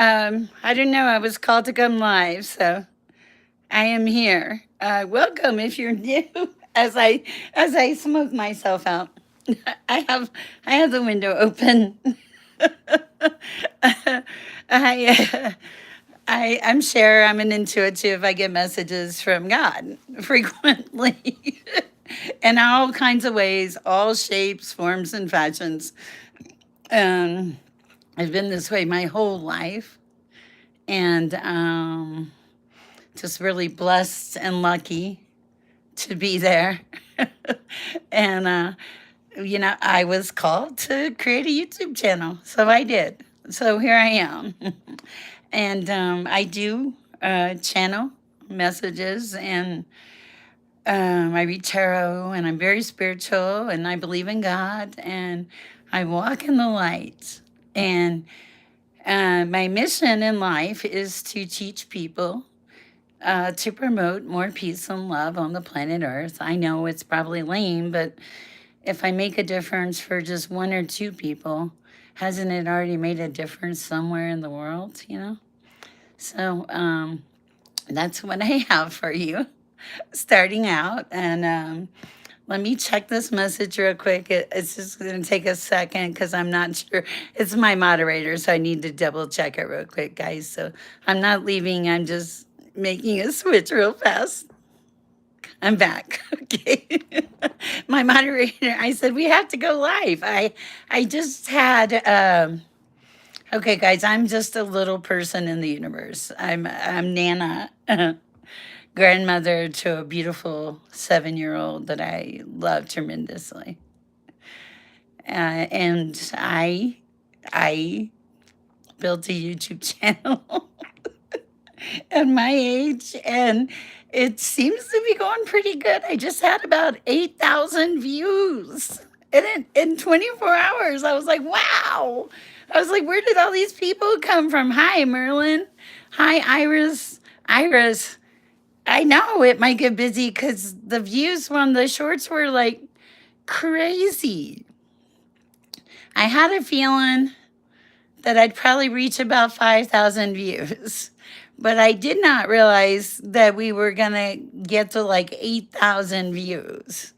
I don't know. I was called to come live, so I am here. Welcome if you're new. As I smoke myself out, I have I have the window open. I I'm Sher. I'm an intuitive. I get messages from God frequently, in all kinds of ways, all shapes, forms, and fashions. Um, I've been this way my whole life, and just really blessed and lucky to be there. and I was called to create a YouTube channel, so I did. So here I am, and I do channel messages, and I read tarot, and I'm very spiritual, and I believe in God, and I walk in the light. And my mission in life is to teach people to promote more peace and love on the planet Earth. I know it's probably lame, but if I make a difference for just one or two people, hasn't it already made a difference somewhere in the world, So that's what I have for you starting out. And let me check this message real quick. It's just going to take a second because I'm not sure. It's my moderator, so I need to double check it real quick, guys. So I'm not leaving. I'm just making a switch real fast. I'm back. Okay. My moderator, I said we have to go live. I just had okay, guys, I'm just a little person in the universe. I'm Nana, grandmother to a beautiful 7-year-old that I love tremendously. And I built a YouTube channel at my age, and it seems to be going pretty good. I just had about 8,000 views in 24 hours. I was like, wow. I was like, where did all these people come from? Hi, Merlin. Hi, Iris. Iris. I know it might get busy because the views from the shorts were like crazy. I had a feeling that I'd probably reach about 5,000 views. But I did not realize that we were going to get to like 8,000 views.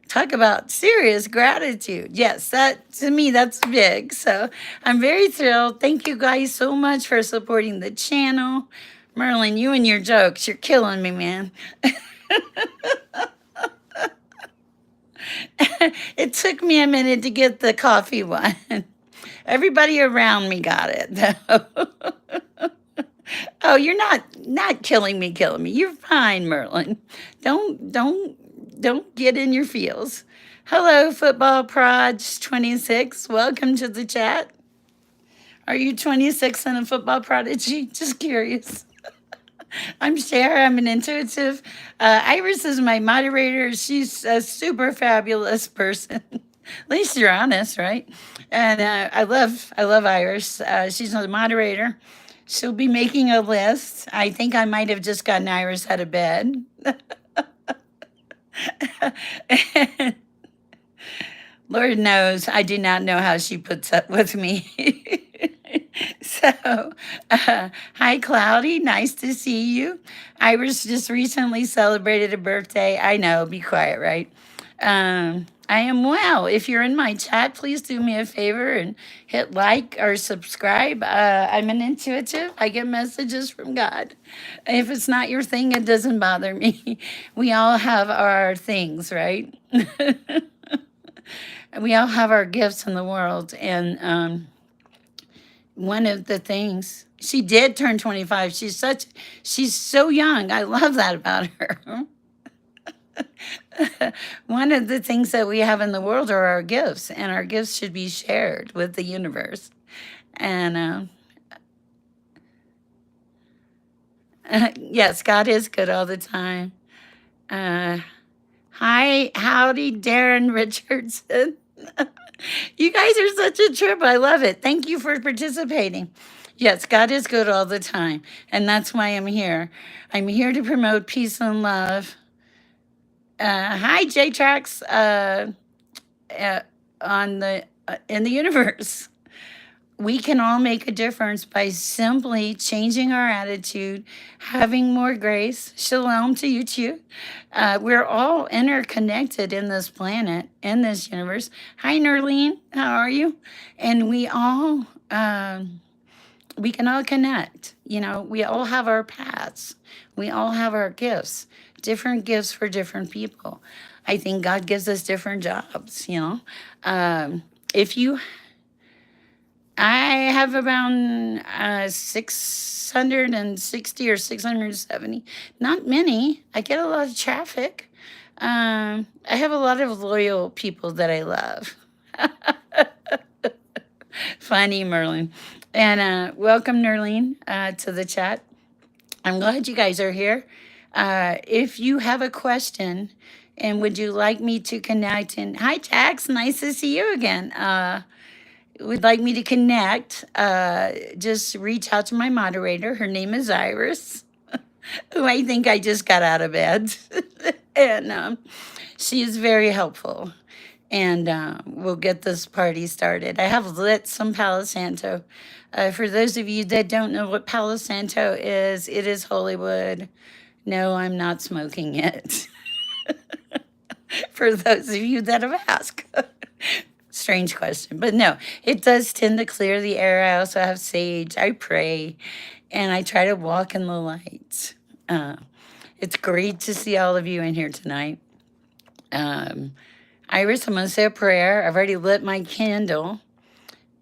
Talk about serious gratitude. Yes, that to me, that's big. So I'm very thrilled. Thank you guys so much for supporting the channel. Merlin, you and your jokes, you're killing me, man. It took me a minute to get the coffee one. Everybody around me got it, though. Oh, you're not killing me. You're fine, Merlin. Don't get in your feels. Hello, football prods 26. Welcome to the chat. Are you 26 and a football prodigy? Just curious. I'm Sher. I'm an intuitive. Iris is my moderator. She's a super fabulous person. At least you're honest, right? And I love Iris. She's the moderator. She'll be making a list. I think I might have just gotten Iris out of bed. Lord knows I do not know how she puts up with me. So, hi, Cloudy. Nice to see you. Iris just recently celebrated a birthday. I know, be quiet, right? I am well. If you're in my chat, please do me a favor and hit like or subscribe. I'm an intuitive. I get messages from God. If it's not your thing, it doesn't bother me. We all have our things, right? We all have our gifts in the world. And one of the things, she did turn 25. She's so young. I love that about her. One of the things that we have in the world are our gifts, and our gifts should be shared with the universe. And yes, God is good all the time. Uh, Hi, howdy, Darren Richardson. You guys are such a trip. I love it. Thank you for participating. Yes, God is good all the time, and that's why I'm here. I'm here to promote peace and love. Hi, J Trax, uh, on the in the universe. we can all make a difference by simply changing our attitude, having more grace. Shalom to you too. We're all interconnected in this planet, in this universe. Hi, Nerlene. How are you? And we can all connect. You know, we all have our paths. We all have our gifts, different gifts for different people. I think God gives us different jobs, you know. If you I have around 660 or 670. Not many. I get a lot of traffic. I have a lot of loyal people that I love. Funny, Merlin. And welcome, Nerlene, to the chat. I'm glad you guys are here. If you have a question and would you like me to connect, and hi, Jax, nice to see you again. Would like me to connect, just reach out to my moderator. Her name is Iris, who I think I just got out of bed. And she is very helpful. And we'll get this party started. I have lit some Palo Santo. For those of you that don't know what Palo Santo is, it is Hollywood. No, I'm not smoking it. For those of you that have asked. Strange question, but no, it does tend to clear the air. I also have sage. I pray, and I try to walk in the light. It's great to see all of you in here tonight. Iris, I'm going to say a prayer. I've already lit my candle,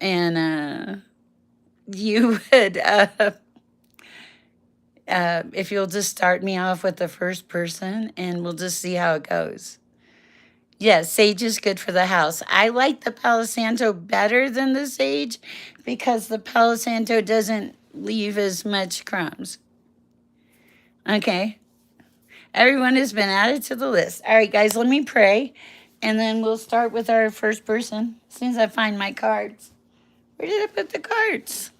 and you would, if you'll just start me off with the first person, and we'll just see how it goes. Yes, sage is good for the house. I like the Palo Santo better than the sage because the Palo Santo doesn't leave as much crumbs. Okay. Everyone has been added to the list. All right, guys, let me pray. And then we'll start with our first person as soon as I find my cards. Where did I put the cards?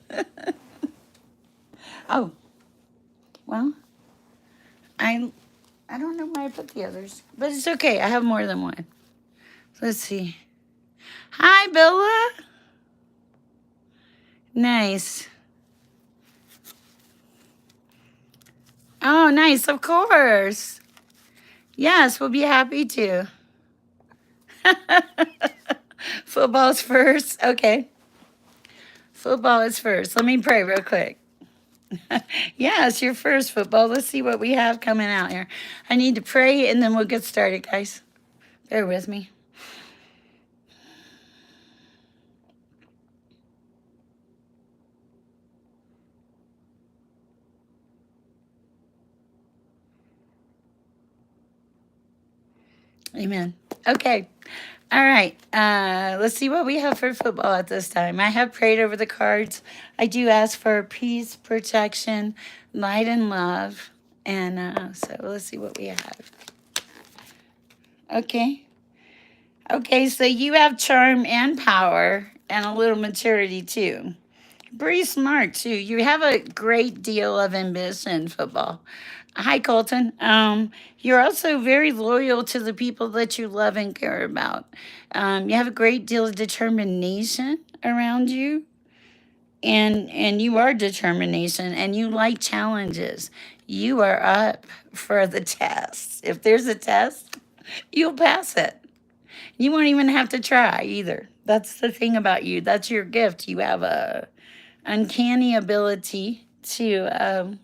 Oh, well, I don't know where I put the others, but it's okay. I have more than one. Let's see. Hi, Bella. Nice. Oh, nice. Of course. Yes, we'll be happy to. Football's first. Okay. Football is first. Let me pray real quick. Yeah, it's your first football. Let's see what we have coming out here. I need to pray and then we'll get started, guys. Bear with me. Amen. Okay. All right. Let's see what we have for football at this time. I have prayed over the cards. I do ask for peace, protection, light, and love. And so let's see what we have. Okay. Okay, so you have charm and power and a little maturity too. Pretty smart too. You have a great deal of ambition, football. Hi, Colton. You're also very loyal to the people that you love and care about. You have a great deal of determination around you, and you are determination, and you like challenges. You are up for the test. If there's a test, you'll pass it. You won't even have to try either. That's the thing about you. That's your gift. You have a uncanny ability to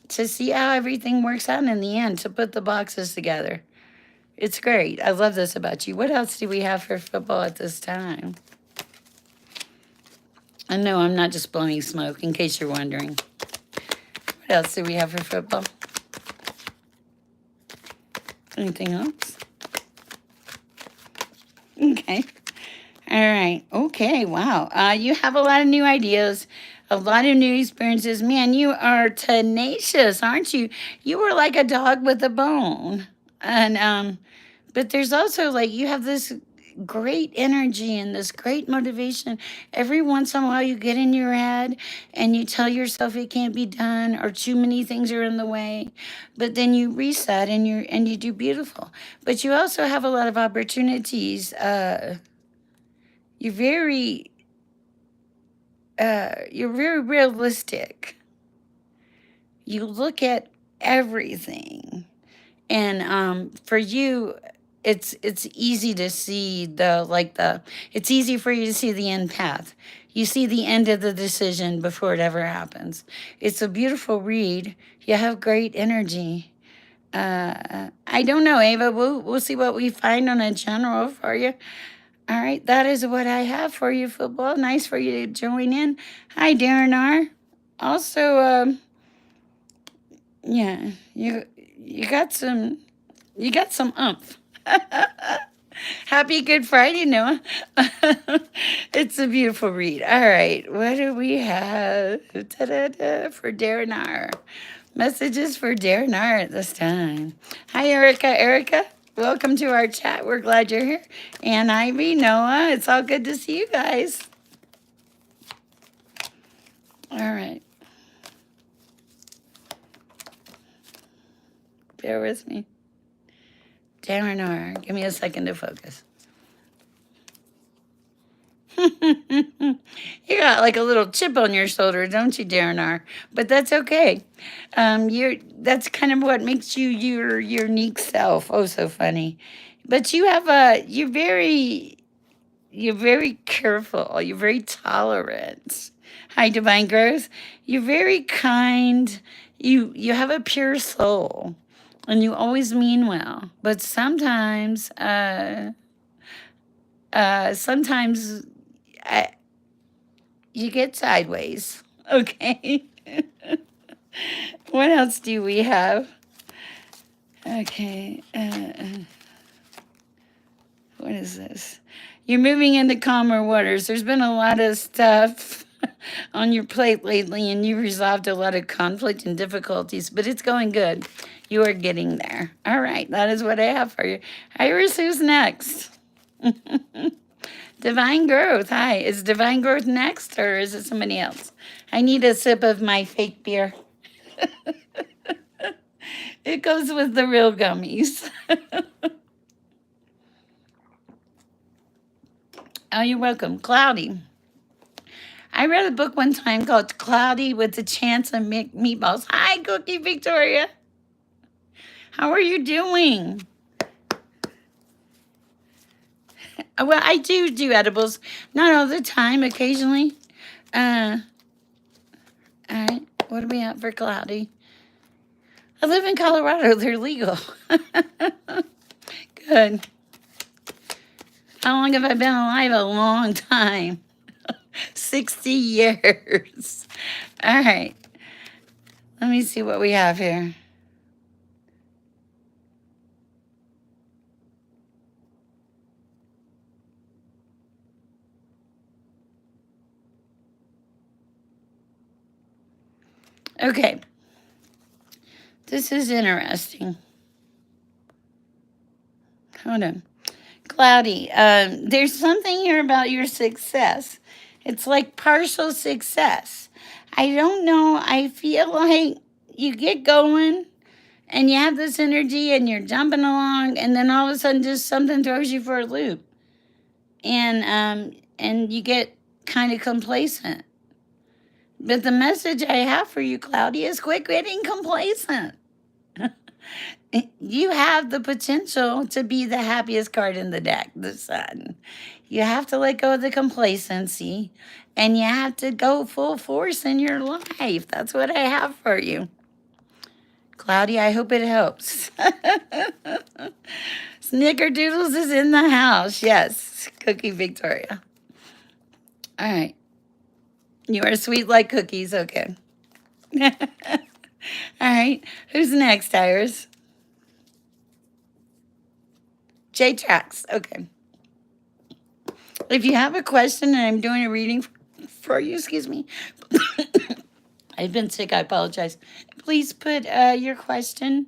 see how everything works out in the end, to put the boxes together. It's great. I love this about you. What else do we have for football at this time? I know I'm not just blowing smoke, in case you're wondering. What else do we have for football? Anything else? Okay. All right. Okay. Wow. You have a lot of new ideas, a lot of new experiences. Man, you are tenacious, aren't you? You were like a dog with a bone. And but there's also like you have this great energy and this great motivation. Every once in a while you get in your head and you tell yourself it can't be done or too many things are in the way. But then you reset and you do beautiful. But you also have a lot of opportunities. you're very you're very realistic. You look at everything. And for you, it's easy to see the it's easy for you to see the end path. You see the end of the decision before it ever happens. It's a beautiful read. You have great energy. I don't know, Ava. We'll see what we find on a general for you. All right, that is what I have for you, football. Nice for you to join in. Hi, Darren R. Also, yeah, you got some umph. Happy Good Friday, Noah. It's a beautiful read. All right, what do we have for Darren R? Messages for Darren R at this time. Hi, Erica. Erica, welcome to our chat. We're glad you're here. And Ivy, Noah, it's all good to see you guys. All right. Bear with me. Darren R, give me a second to focus. You got like a little chip on your shoulder, don't you, Darren R? But that's okay. That's kind of what makes you your unique self. Oh, so funny. But you're very careful. You're very tolerant. Hi, Divine Growth. You're very kind. You have a pure soul, and you always mean well. But sometimes you get sideways. Okay. What else do we have? Okay. What is this? You're moving into calmer waters. There's been a lot of stuff on your plate lately, and you resolved a lot of conflict and difficulties, but it's going good. You are getting there. All right. That is what I have for you. Iris, who's next? Divine Growth. Hi. Is Divine Growth next, or is it somebody else? I need a sip of my fake beer. It goes with the real gummies. Oh, you're welcome. Cloudy. I read a book one time called Cloudy with a Chance of Meatballs. Hi, Cookie Victoria. How are you doing? Well, I do edibles. Not all the time, occasionally. All right. What do we have for Cloudy? I live in Colorado. They're legal. Good. How long have I been alive? A long time. 60 years. All right. Let me see what we have here. Okay. This is interesting. Hold on. Cloudy, there's something here about your success. It's like partial success. I don't know. I feel like you get going and you have this energy and you're jumping along, and then all of a sudden just something throws you for a loop. And you get kind of complacent. But the message I have for you, Cloudy, is quit getting complacent. You have the potential to be the happiest card in the deck, the Sun. You have to let go of the complacency, and you have to go full force in your life. That's what I have for you. Cloudy, I hope it helps. Snickerdoodles is in the house. Yes, Cookie Victoria. All right. You are sweet like cookies. Okay. All right. Who's next, Iris? J-Trax. Okay. If you have a question and I'm doing a reading for you, excuse me. I've been sick. I apologize. Please put your question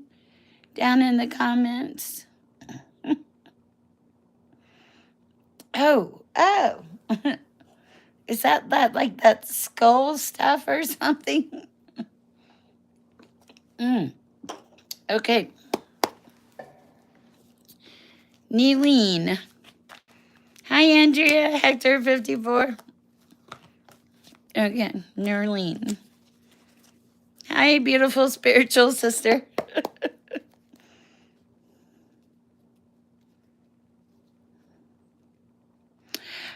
down in the comments. Oh. Is that like that skull stuff or something? Okay. Neeline. Hi, Andrea. Hector 54. Okay, Nerlene. Hi, beautiful spiritual sister.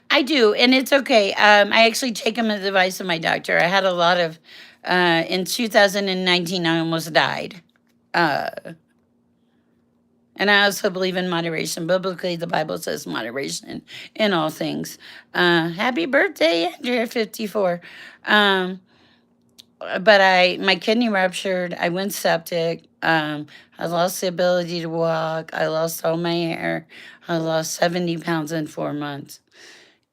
I do, and it's okay. I actually take them at the advice of my doctor. I had a lot of, in 2019, I almost died. Uh, and I also believe in moderation. Biblically, the Bible says moderation in all things. Happy birthday, Andrea 54. Um, but my kidney ruptured. I went septic. I lost the ability to walk. I lost all my hair. I lost 70 pounds in 4 months.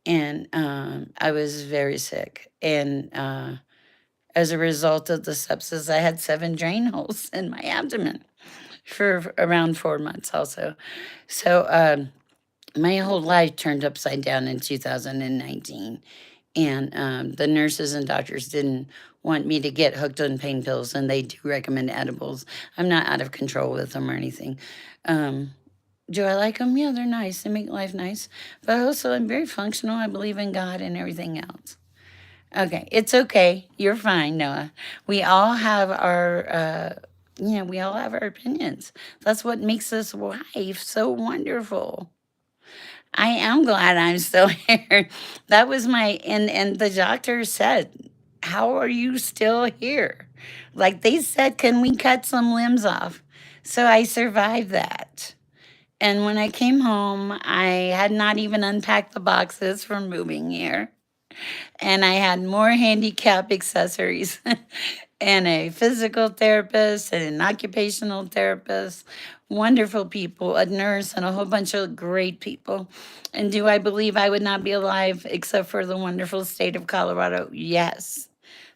And I was very sick. And as a result of the sepsis, I had 7 drain holes in my abdomen for around 4 months, also. So my whole life turned upside down in 2019. And the nurses and doctors didn't want me to get hooked on pain pills, and they do recommend edibles. I'm not out of control with them or anything. Um, do I like them? Yeah, they're nice. They make life nice. But also, I'm very functional. I believe in God and everything else. Okay, it's okay. You're fine, Noah. We all have our, we all have our opinions. That's what makes this life so wonderful. I am glad I'm still here. That was my and the doctor said, "How are you still here?" Like they said, "Can we cut some limbs off?" So I survived that. And when I came home, I had not even unpacked the boxes from moving here. And I had more handicap accessories and a physical therapist and an occupational therapist, wonderful people, a nurse, and a whole bunch of great people. And do I believe I would not be alive except for the wonderful state of Colorado? Yes.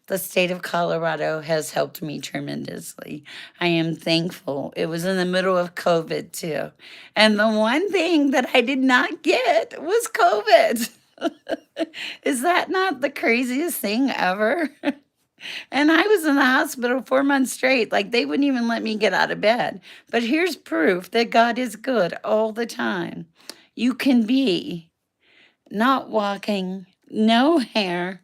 The state of Colorado has helped me tremendously. I am thankful. It was in the middle of COVID too. And the one thing that I did not get was COVID. Is that not the craziest thing ever? And I was in the hospital 4 months straight. Like they wouldn't even let me get out of bed. But here's proof that God is good all the time. You can be not walking, no hair,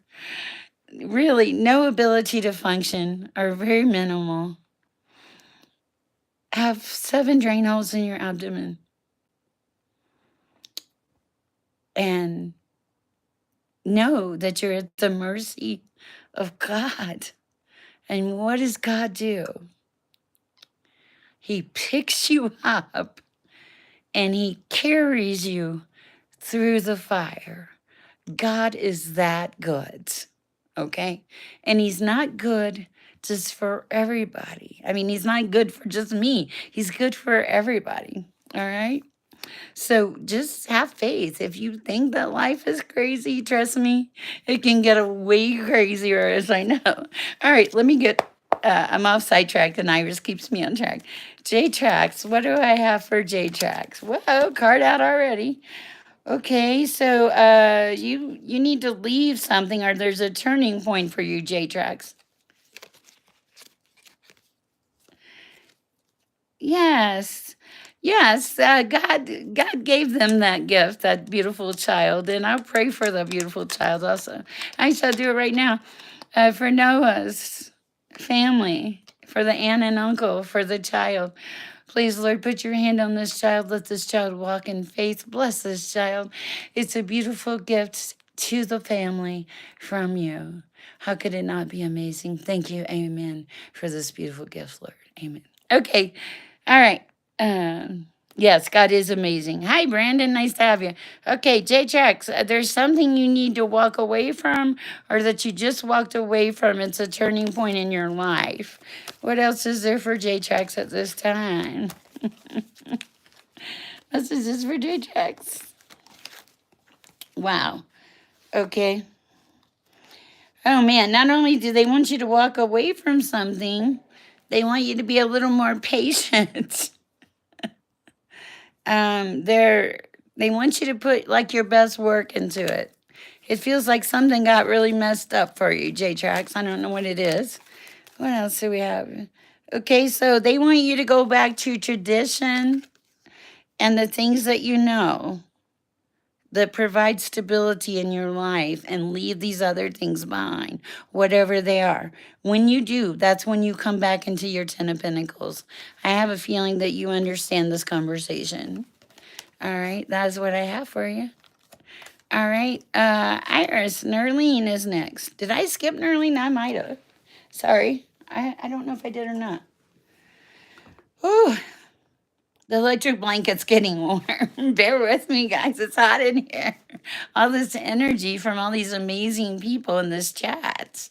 really no ability to function or very minimal, have 7 drain holes in your abdomen, and know that you're at the mercy of God. And what does God do? He picks you up and he carries you through the fire. God is that good. Okay? And he's not good just for everybody. I mean, he's not good for just me. He's good for everybody. All right? So just have faith. If you think that life is crazy, trust me, it can get way crazier, as I know. All right, let me get. I'm off sidetrack, and Iris keeps me on track. J Tracks. What do I have for J Tracks? Whoa, card out already. Okay, so you need to leave something, or there's a turning point for you, J Tracks. Yes. Yes, God gave them that gift, that beautiful child, and I'll pray for the beautiful child also. I shall do it right now. For Noah's family, for the aunt and uncle, for the child. Please, Lord, put your hand on this child. Let this child walk in faith. Bless this child. It's a beautiful gift to the family from you. How could it not be amazing? Thank you, amen, for this beautiful gift, Lord. Amen. Okay. All right. Yes, God is amazing. Hi, Brandon. Nice to have you. Okay, J-Trax, there's something you need to walk away from or that you just walked away from. It's a turning point in your life. What else is there for J-Trax at this time? This is just for J-Trax. Wow. Okay. Oh, man. Not only do they want you to walk away from something, they want you to be a little more patient. They're they want you to put like your best work into it. It feels like something got really messed up for you, J Trax. I don't know what it is. What else do we have? Okay, so they want you to go back to tradition and the things that you know. that provide stability in your life and leave these other things behind, whatever they are. When you do, that's when you come back into your Ten of Pentacles. I have a feeling that you understand this conversation. All right, that's what I have for you. All right, Iris, Nerlene is next. Did I skip Nerlene? I might have. Sorry. I don't know if I did or not. Whew. The electric blanket's getting warm. Bear with me, guys. It's hot in here. All this energy from all these amazing people in this chat.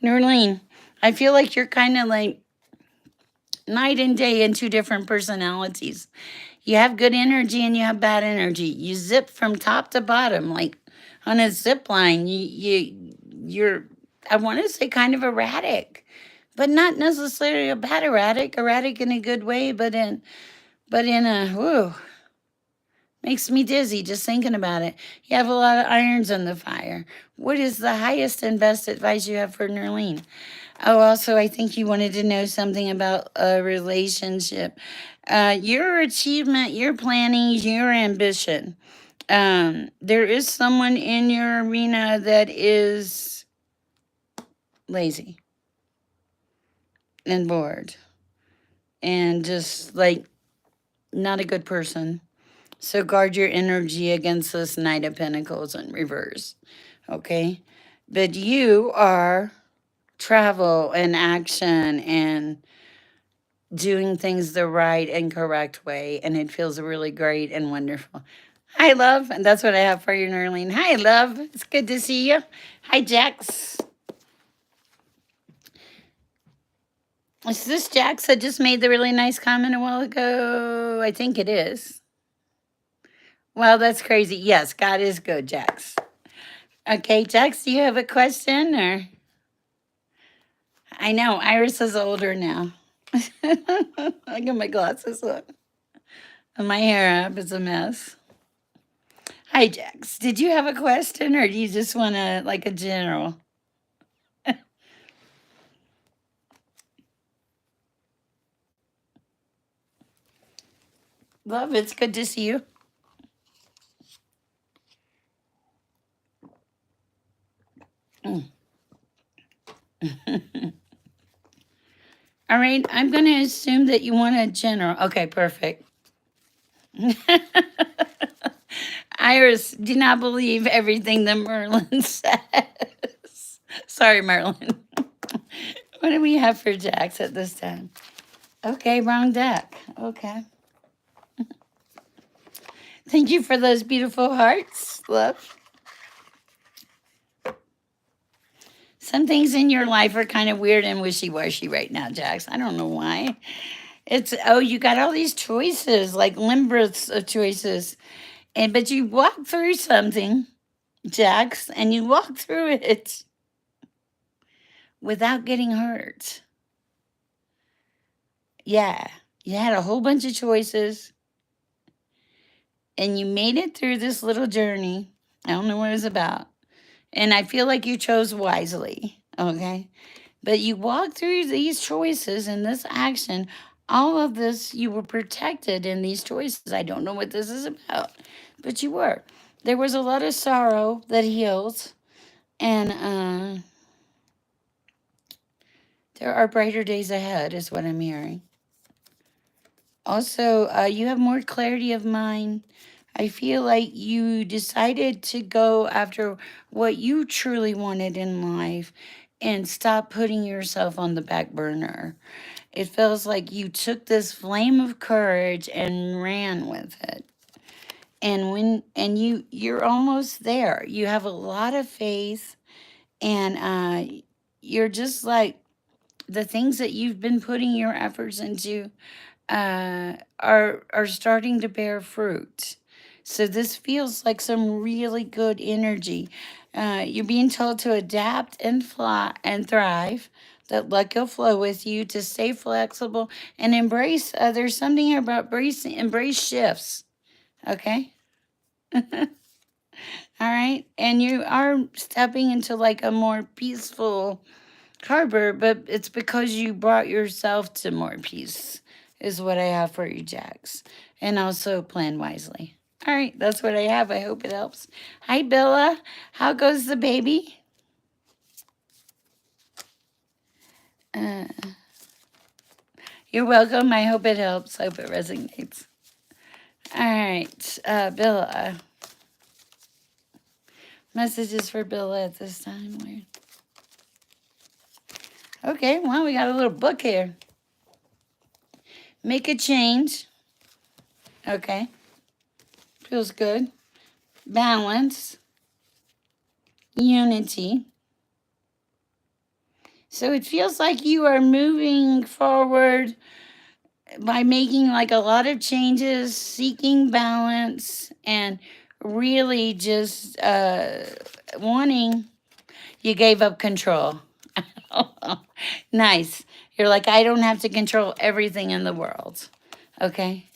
Nerlene, I feel like you're kind of like night and day in two different personalities. You have good energy and you have bad energy. You zip from top to bottom, like on a zip line. You're, I want to say, kind of erratic, but not necessarily a bad erratic in a good way, but in a whoo, makes me dizzy just thinking about it. You have a lot of irons in the fire. What is the highest and best advice you have for Nerlene? Oh, also, I think you wanted to know something about a relationship. Your achievement, your planning, your ambition. There is someone in your arena that is lazy and bored and just like not a good person. So guard your energy against this Knight of Pentacles in reverse. Okay? But you are travel and action and doing things the right and correct way. And it feels really great and wonderful. Hi, love. And that's what I have for you, Nerlene. Hi, love. It's good to see you. Hi, Jax. Is this Jax that just made the really nice comment a while ago? I think it is. Well, that's crazy. Yes, God is good, Jax. Okay, Jax, do you have a question or? I know, Iris is older now. I got my glasses on. And my hair up is a mess. Hi, Jax. Did you have a question or do you just want to, like, a general? Love, it's good to see you. All right, I'm going to assume that you want a general. Okay, perfect. Iris, do not believe everything that Merlin says. Sorry, Merlin. What do we have for Jax at this time? Okay, wrong deck. Okay. Thank you for those beautiful hearts, love. Some things in your life are kind of weird and wishy-washy right now, Jax. I don't know why. It's, oh, you got all these choices, like limbers of choices. But you walk through something, Jax, and you walk through it without getting hurt. Yeah, you had a whole bunch of choices, and you made it through this little journey. I don't know what it was about. And I feel like you chose wisely, okay? But you walked through these choices and this action, all of this, you were protected in these choices. I don't know what this is about, but you were. There was a lot of sorrow that heals, and there are brighter days ahead, is what I'm hearing. Also, you have more clarity of mind. I feel like you decided to go after what you truly wanted in life and stop putting yourself on the back burner. It feels like you took this flame of courage and ran with it. And you're almost there. You have a lot of faith, and you're just like the things that you've been putting your efforts into are starting to bear fruit. So this feels like some really good energy. You're being told to adapt and fly and thrive. That luck will flow with you, to stay flexible and embrace. There's something here about embrace shifts. Okay. All right. And you are stepping into like a more peaceful harbor, but it's because you brought yourself to more peace, is what I have for you, Jax. And also plan wisely. All right, that's what I have. I hope it helps. Hi, Bella. How goes the baby? Uh, you're welcome. I hope it helps. I hope it resonates. All right, Bella. Messages for Bella at this time. Weird. Okay, well, we got a little book here. Make a change. Okay. Feels good. Balance. Unity. So it feels like you are moving forward by making like a lot of changes, seeking balance, and really just wanting. You gave up control. Nice. You're like, I don't have to control everything in the world. Okay.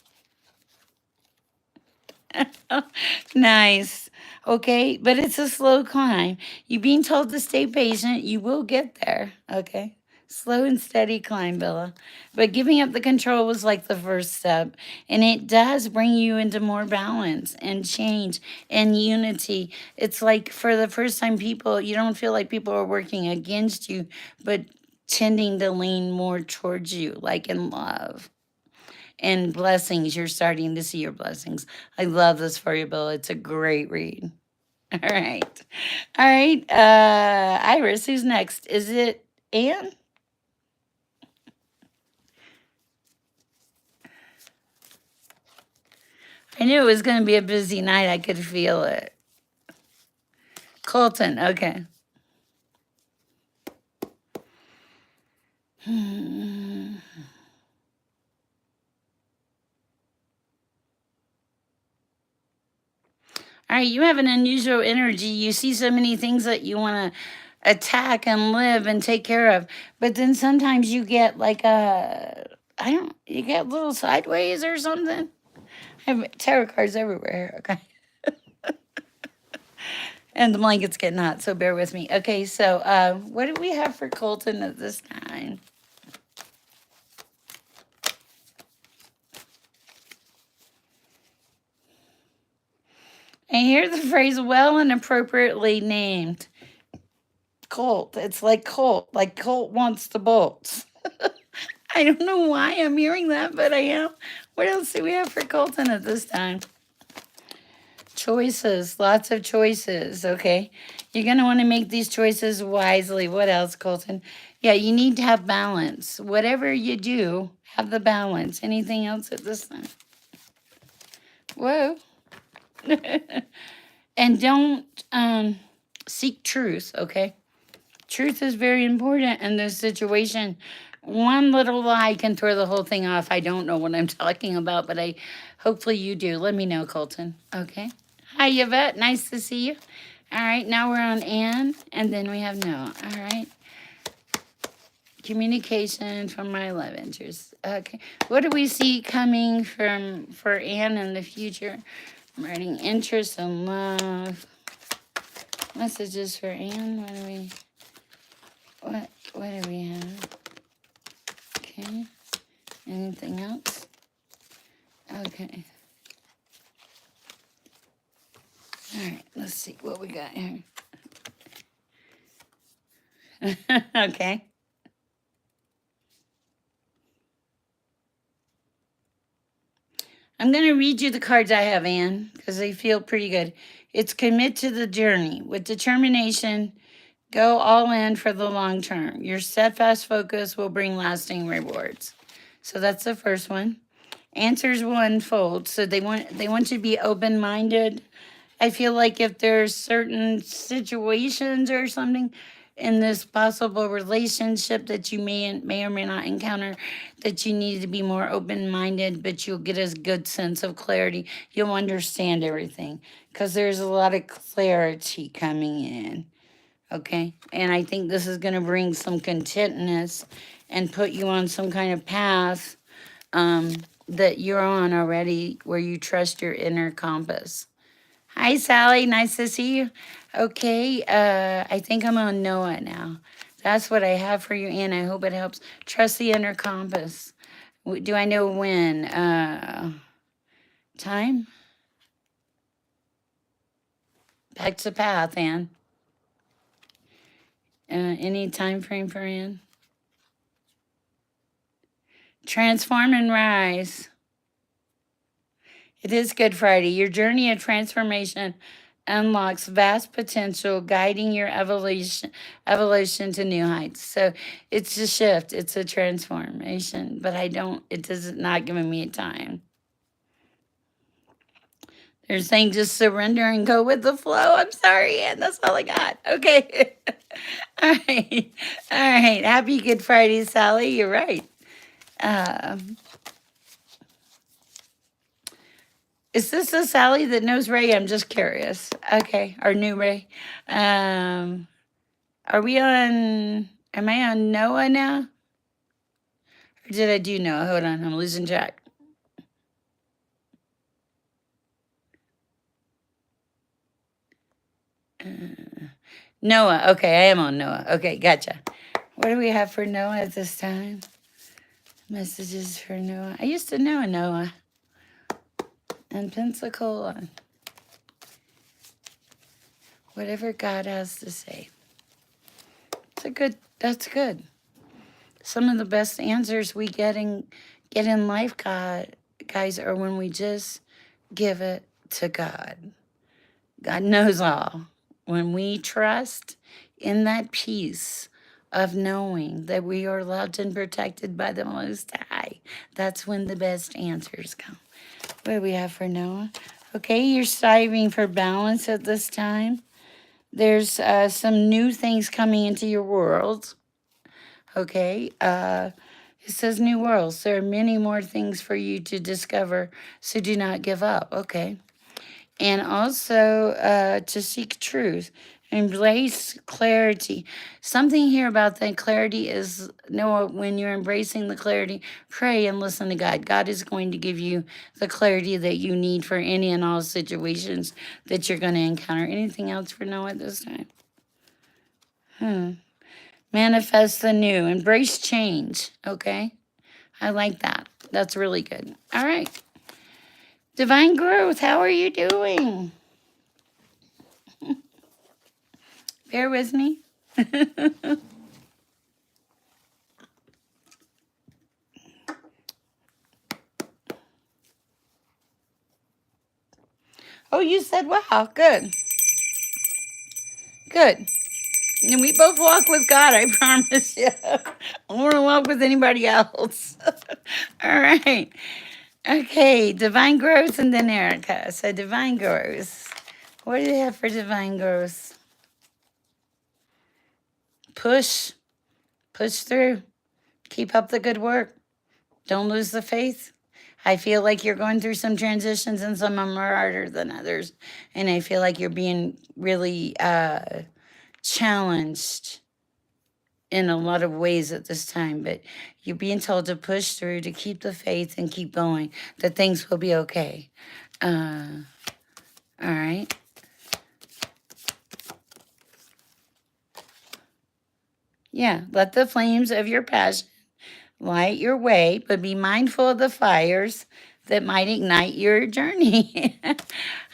Nice. Okay. But it's a slow climb. You being told to stay patient, you will get there. Okay. Slow and steady climb, Bella. But giving up the control was like the first step. And it does bring you into more balance and change and unity. It's like for the first time, people, you don't feel like people are working against you, but tending to lean more towards you, like in love and blessings. You're starting to see your blessings. I love this for you, Bill. It's a great read. All right. All right. Iris, who's next? Is it Anne? I knew it was going to be a busy night. I could feel it. Colton. Okay. All right, you have an unusual energy. You see so many things that you want to attack and live and take care of. But then sometimes you get like you get a little sideways or something. I have tarot cards everywhere. Okay. And the blanket's getting hot, so bear with me. Okay, so what do we have for Colton at this time? I hear the phrase well and appropriately named. Colt. It's like Colt wants the bolts. I don't know why I'm hearing that, but I am. What else do we have for Colton at this time? Choices, lots of choices, okay? You're going to want to make these choices wisely. What else, Colton? Yeah, you need to have balance. Whatever you do, have the balance. Anything else at this time? Whoa. And don't seek truth, okay? Truth is very important in this situation. One little lie can throw the whole thing off. I don't know what I'm talking about, but hopefully you do. Let me know, Colton. Okay. Hi, Yvette. Nice to see you. All right, now we're on Anne, and then we have Noah. All right. Communication from my love interest. Okay. What do we see coming for Anne in the future? I'm writing interest and love. Messages for Anne. What do we have? Okay. Anything else? Okay. All right, let's see what we got here. Okay. I'm going to read you the cards I have, Anne, because they feel pretty good. It's commit to the journey with determination. Go all in for the long term. Your steadfast focus will bring lasting rewards. So that's the first one. Answers will unfold. So they want you to be open-minded. I feel like if there's certain situations or something in this possible relationship that you may or may not encounter, that you need to be more open-minded, but you'll get a good sense of clarity. You'll understand everything because there's a lot of clarity coming in. Okay, and I think this is going to bring some contentness and put you on some kind of path that you're on already where you trust your inner compass. Hi, Sally. Nice to see you. Okay, I think I'm on Noah now. That's what I have for you, Anne. I hope it helps. Trust the inner compass. Do I know when? Time? Back to path, Ann. Any time frame for Ann? Transform and rise. It is Good Friday. Your journey of transformation unlocks vast potential, guiding your evolution to new heights. So it's a shift, it's a transformation, but it does not giving me a time. They're saying just surrender and go with the flow. I'm sorry, Ann. That's all I got. Okay. All right. All right. Happy Good Friday, Sally. You're right. Is this the Sally that knows Ray? I'm just curious. Okay. Our new Ray. Am I on Noah now? Or did I do Noah? Hold on. I'm losing track. Noah. Okay. I am on Noah. Okay. Gotcha. What do we have for Noah at this time? Messages for Noah. I used to know a Noah. And Pensacola. Whatever God has to say. That's good. Some of the best answers we get in life, guys, are when we just give it to God. God knows all. When we trust in that peace of knowing that we are loved and protected by the Most High, that's when the best answers come. What do we have for Noah? Okay, you're striving for balance at this time. There's some new things coming into your world. Okay, it says new worlds. There are many more things for you to discover, so do not give up. Okay. And also to seek truth, embrace clarity. Something here about that clarity is, Noah, when you're embracing the clarity, pray and listen to God. God is going to give you the clarity that you need for any and all situations that you're going to encounter. Anything else for Noah at this time? Manifest the new. Embrace change. Okay? I like that. That's really good. All right. Divine growth, how are you doing? Bear with me. Oh, you said wow. Good. Good. And we both walk with God, I promise you. I don't want to walk with anybody else. All right. Okay, divine growth and then Erica. So divine growth. What do you have for divine growth? Push. Push through. Keep up the good work. Don't lose the faith. I feel like you're going through some transitions and some of them are harder than others. And I feel like you're being really challenged in a lot of ways at this time. But you're being told to push through, to keep the faith and keep going, that things will be okay. All right. Yeah, let the flames of your passion light your way, but be mindful of the fires that might ignite your journey.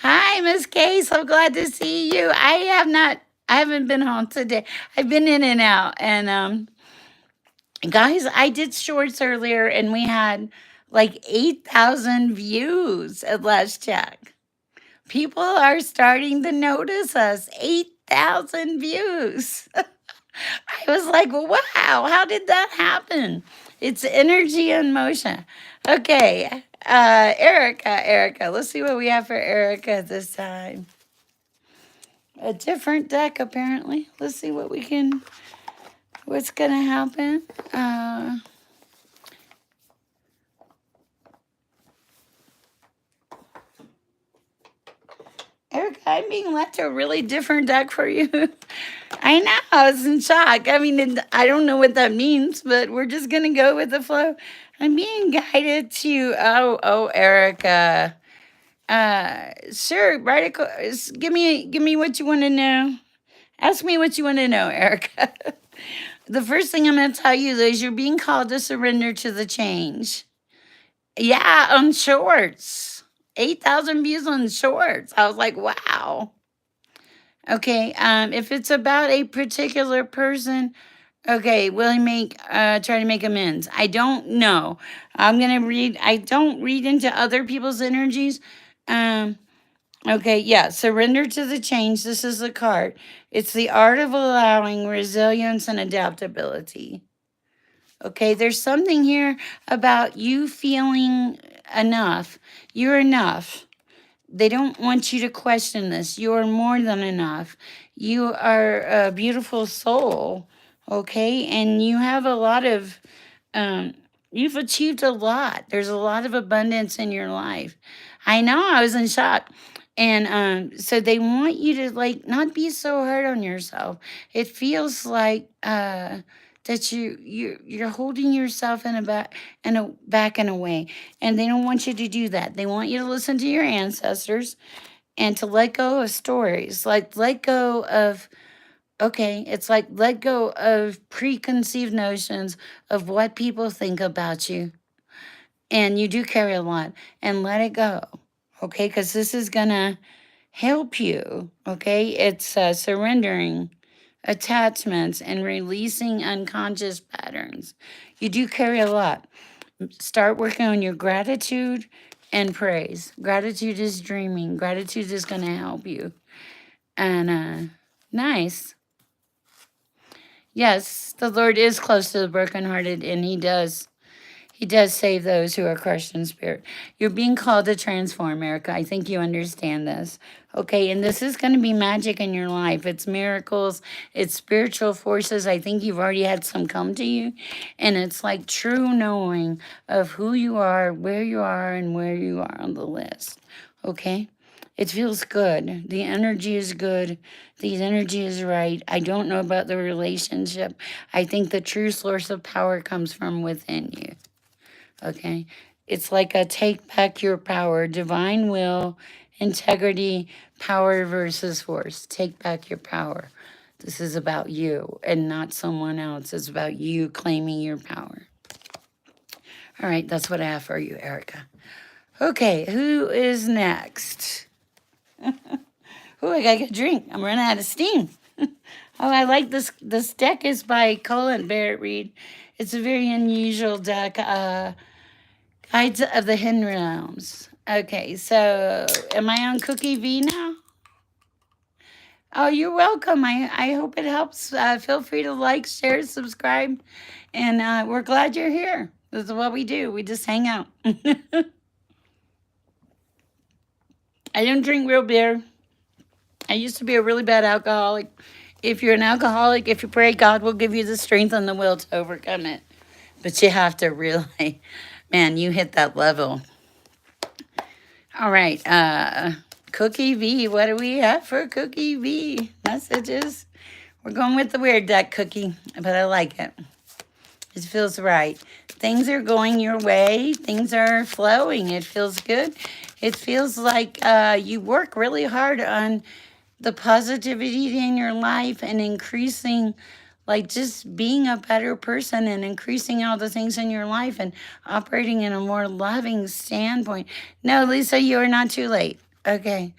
Hi, Miss Kay. So glad to see you. I haven't been home today. I've been in and out. And guys, I did shorts earlier and we had like 8,000 views at last check. People are starting to notice us. 8,000 views. I was like, wow, how did that happen? It's energy in motion. Okay, Erica, let's see what we have for Erica this time. A different deck, apparently. Let's see what's gonna happen. Erica, I'm being led to a really different deck for you. I know, I was in shock. I mean, I don't know what that means, but we're just gonna go with the flow. I'm being guided to, Erica. Sure, give me what you want to know. Ask me what you want to know, Erica. The first thing I'm going to tell you is you're being called to surrender to the change. Yeah, on shorts. 8,000 views on shorts. I was like, wow. Okay, if it's about a particular person, okay, will he make try to make amends? I don't know. I'm gonna read. I don't read into other people's energies. Um, okay, yeah, surrender to the change. This is the card. It's the art of allowing resilience and adaptability. Okay, there's something here about you feeling enough. You're enough. They don't want you to question this. You are more than enough. You are a beautiful soul, okay? And you have a lot of, um, you've achieved a lot. There's a lot of abundance in your life. I know, I was in shock. And so they want you to like not be so hard on yourself. It feels like that you're holding yourself back in a way, and they don't want you to do that. They want you to listen to your ancestors and to let go of stories, like let go of, okay, it's like let go of preconceived notions of what people think about you. And you do carry a lot, and let it go, okay? Because this is gonna help you, okay? It's surrendering attachments and releasing unconscious patterns. You do carry a lot. Start working on your gratitude and praise. Gratitude is dreaming. Gratitude is going to help you. And nice. Yes, the Lord is close to the brokenhearted, and He does save those who are crushed in spirit. You're being called to transform, Erica. I think you understand this. Okay, and this is going to be magic in your life. It's miracles, it's spiritual forces. I think you've already had some come to you. And it's like true knowing of who you are, and where you are on the list. Okay? It feels good. The energy is good. The energy is right. I don't know about the relationship. I think the true source of power comes from within you. Okay. It's like a take back your power, divine will, integrity, power versus force. Take back your power. This is about you and not someone else. It's about you claiming your power. All right, that's what I have for you, Erica. Okay, who is next? Oh, I gotta get a drink. I'm running out of steam. Oh, I like this. This deck is by Colin Barrett Reed. It's a very unusual deck. Guides of the Hidden Realms. Okay, so am I on Cookie V now? Oh, you're welcome. I hope it helps. Feel free to like, share, subscribe, and we're glad you're here. This is what we do. We just hang out. I don't drink real beer. I used to be a really bad alcoholic. If you're an alcoholic, if you pray, God will give you the strength and the will to overcome it. But you have to really, man, you hit that level. All right, Cookie V, what do we have for Cookie V? Messages. We're going with the weird deck, Cookie, but I like it. It feels right. Things are going your way. Things are flowing. It feels good. It feels like you work really hard on the positivity in your life and increasing, like just being a better person and increasing all the things in your life and operating in a more loving standpoint. No, Lisa, you are not too late. Okay.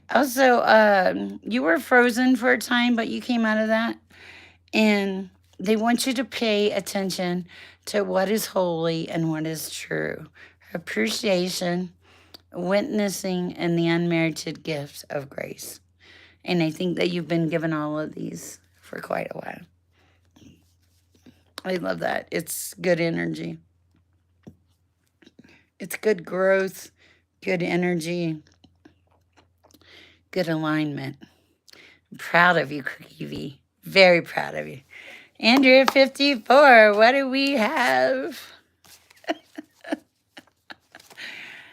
Also, you were frozen for a time, but you came out of that. And they want you to pay attention to what is holy and what is true. Appreciation, witnessing, and the unmerited gift of grace. And I think that you've been given all of these for quite a while. I love that. It's good energy. It's good growth, good energy, good alignment. I'm proud of you, Cookie V. Very proud of you. Andrea 54, what do we have?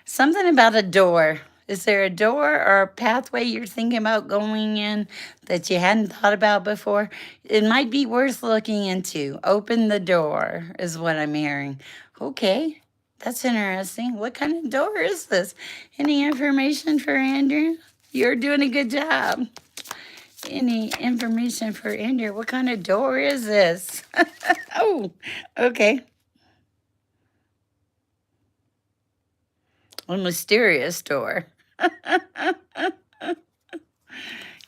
Something about a door. Is there a door or a pathway you're thinking about going in that you hadn't thought about before? It might be worth looking into. Open the door is what I'm hearing. Okay, that's interesting. What kind of door is this? Any information for Andrew? You're doing a good job. Any information for Andrew? What kind of door is this? Oh, okay. A mysterious door.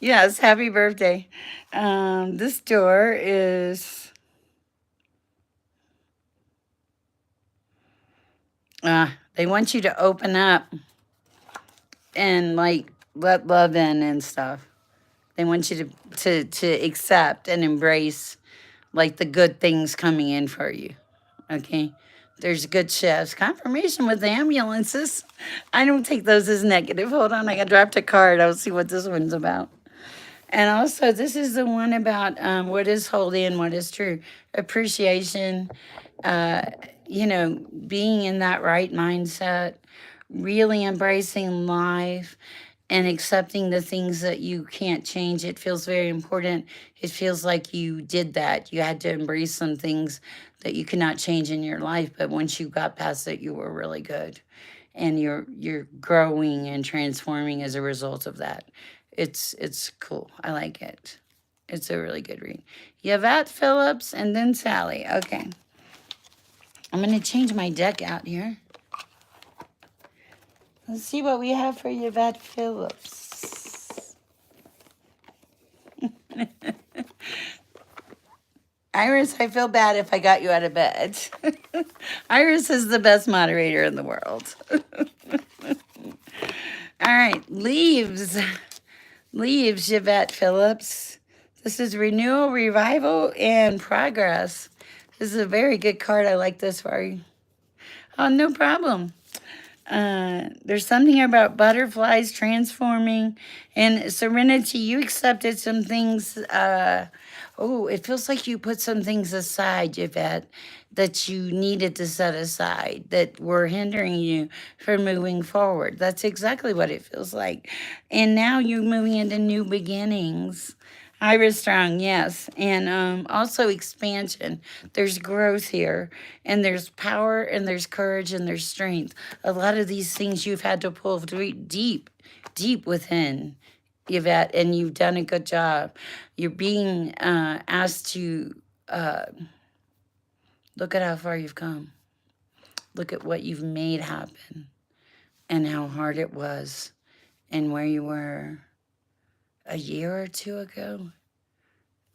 Yes, happy birthday. This door is, they want you to open up and like let love in and stuff. They want you to accept and embrace like the good things coming in for you. Okay. There's good shifts. Confirmation with the ambulances. I don't take those as negative. Hold on, I got dropped a card. I'll see what this one's about. And also, this is the one about what is holy and what is true. Appreciation, uh, being in that right mindset, really embracing life and accepting the things that you can't change. It feels very important. It feels like you did that. You had to embrace some things that you could not change in your life, but once you got past it, you were really good. And you're growing and transforming as a result of that. It's cool. I like it. It's a really good read. Yvette Phillips and then Sally. Okay. I'm going to change my deck out here. Let's see what we have for Yvette Phillips. Iris, I feel bad if I got you out of bed. Iris is the best moderator in the world. All right, leaves. Leaves, Yvette Phillips. This is renewal, revival, and progress. This is a very good card. I like this for you. Oh, no problem. There's something here about butterflies transforming and serenity. You accepted some things. It feels like you put some things aside, Yvette, that you needed to set aside that were hindering you from moving forward. That's exactly what it feels like. And now you're moving into new beginnings. Iris Strong, yes. And also expansion. There's growth here, and there's power, and there's courage, and there's strength. A lot of these things you've had to pull deep, deep within, Yvette, and you've done a good job. You're being asked to look at how far you've come. Look at what you've made happen, and how hard it was, and where you were a year or two ago.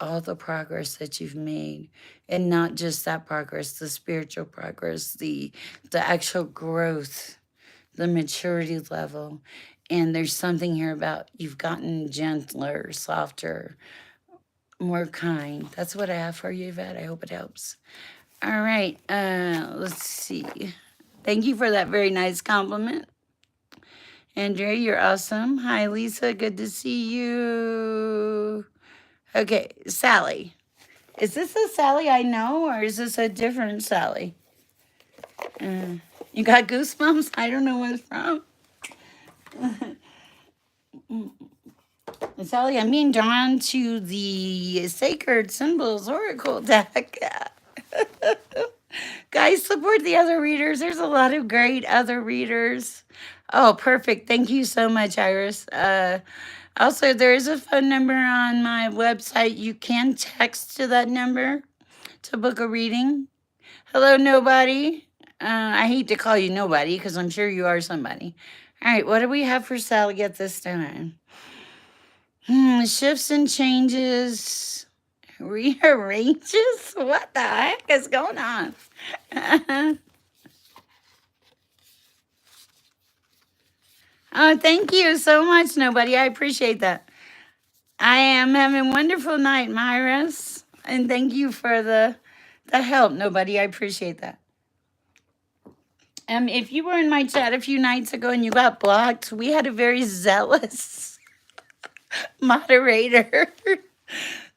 All the progress that you've made, and not just that progress, the spiritual progress, the actual growth, the maturity level. And there's something here about you've gotten gentler, softer, more kind. That's what I have for you, Yvette. I hope it helps. All right, let's see. Thank you for that very nice compliment. Andrea, you're awesome. Hi, Lisa. Good to see you. Okay, Sally. Is this the Sally I know, or is this a different Sally? You got goosebumps? I don't know what it's from. Sally, I'm being drawn to the Sacred Symbols Oracle deck. Guys, support the other readers. There's a lot of great other readers. Oh, perfect. Thank you so much, Iris. Also, there is a phone number on my website. You can text to that number to book a reading. Hello, nobody. I hate to call you nobody because I'm sure you are somebody. All right, what do we have for Sally at this time? Shifts and changes, rearranges. What the heck is going on? Oh, thank you so much, nobody. I appreciate that. I am having a wonderful night, Myris, and thank you for the help, nobody. I appreciate that. If you were in my chat a few nights ago and you got blocked, we had a very zealous moderator.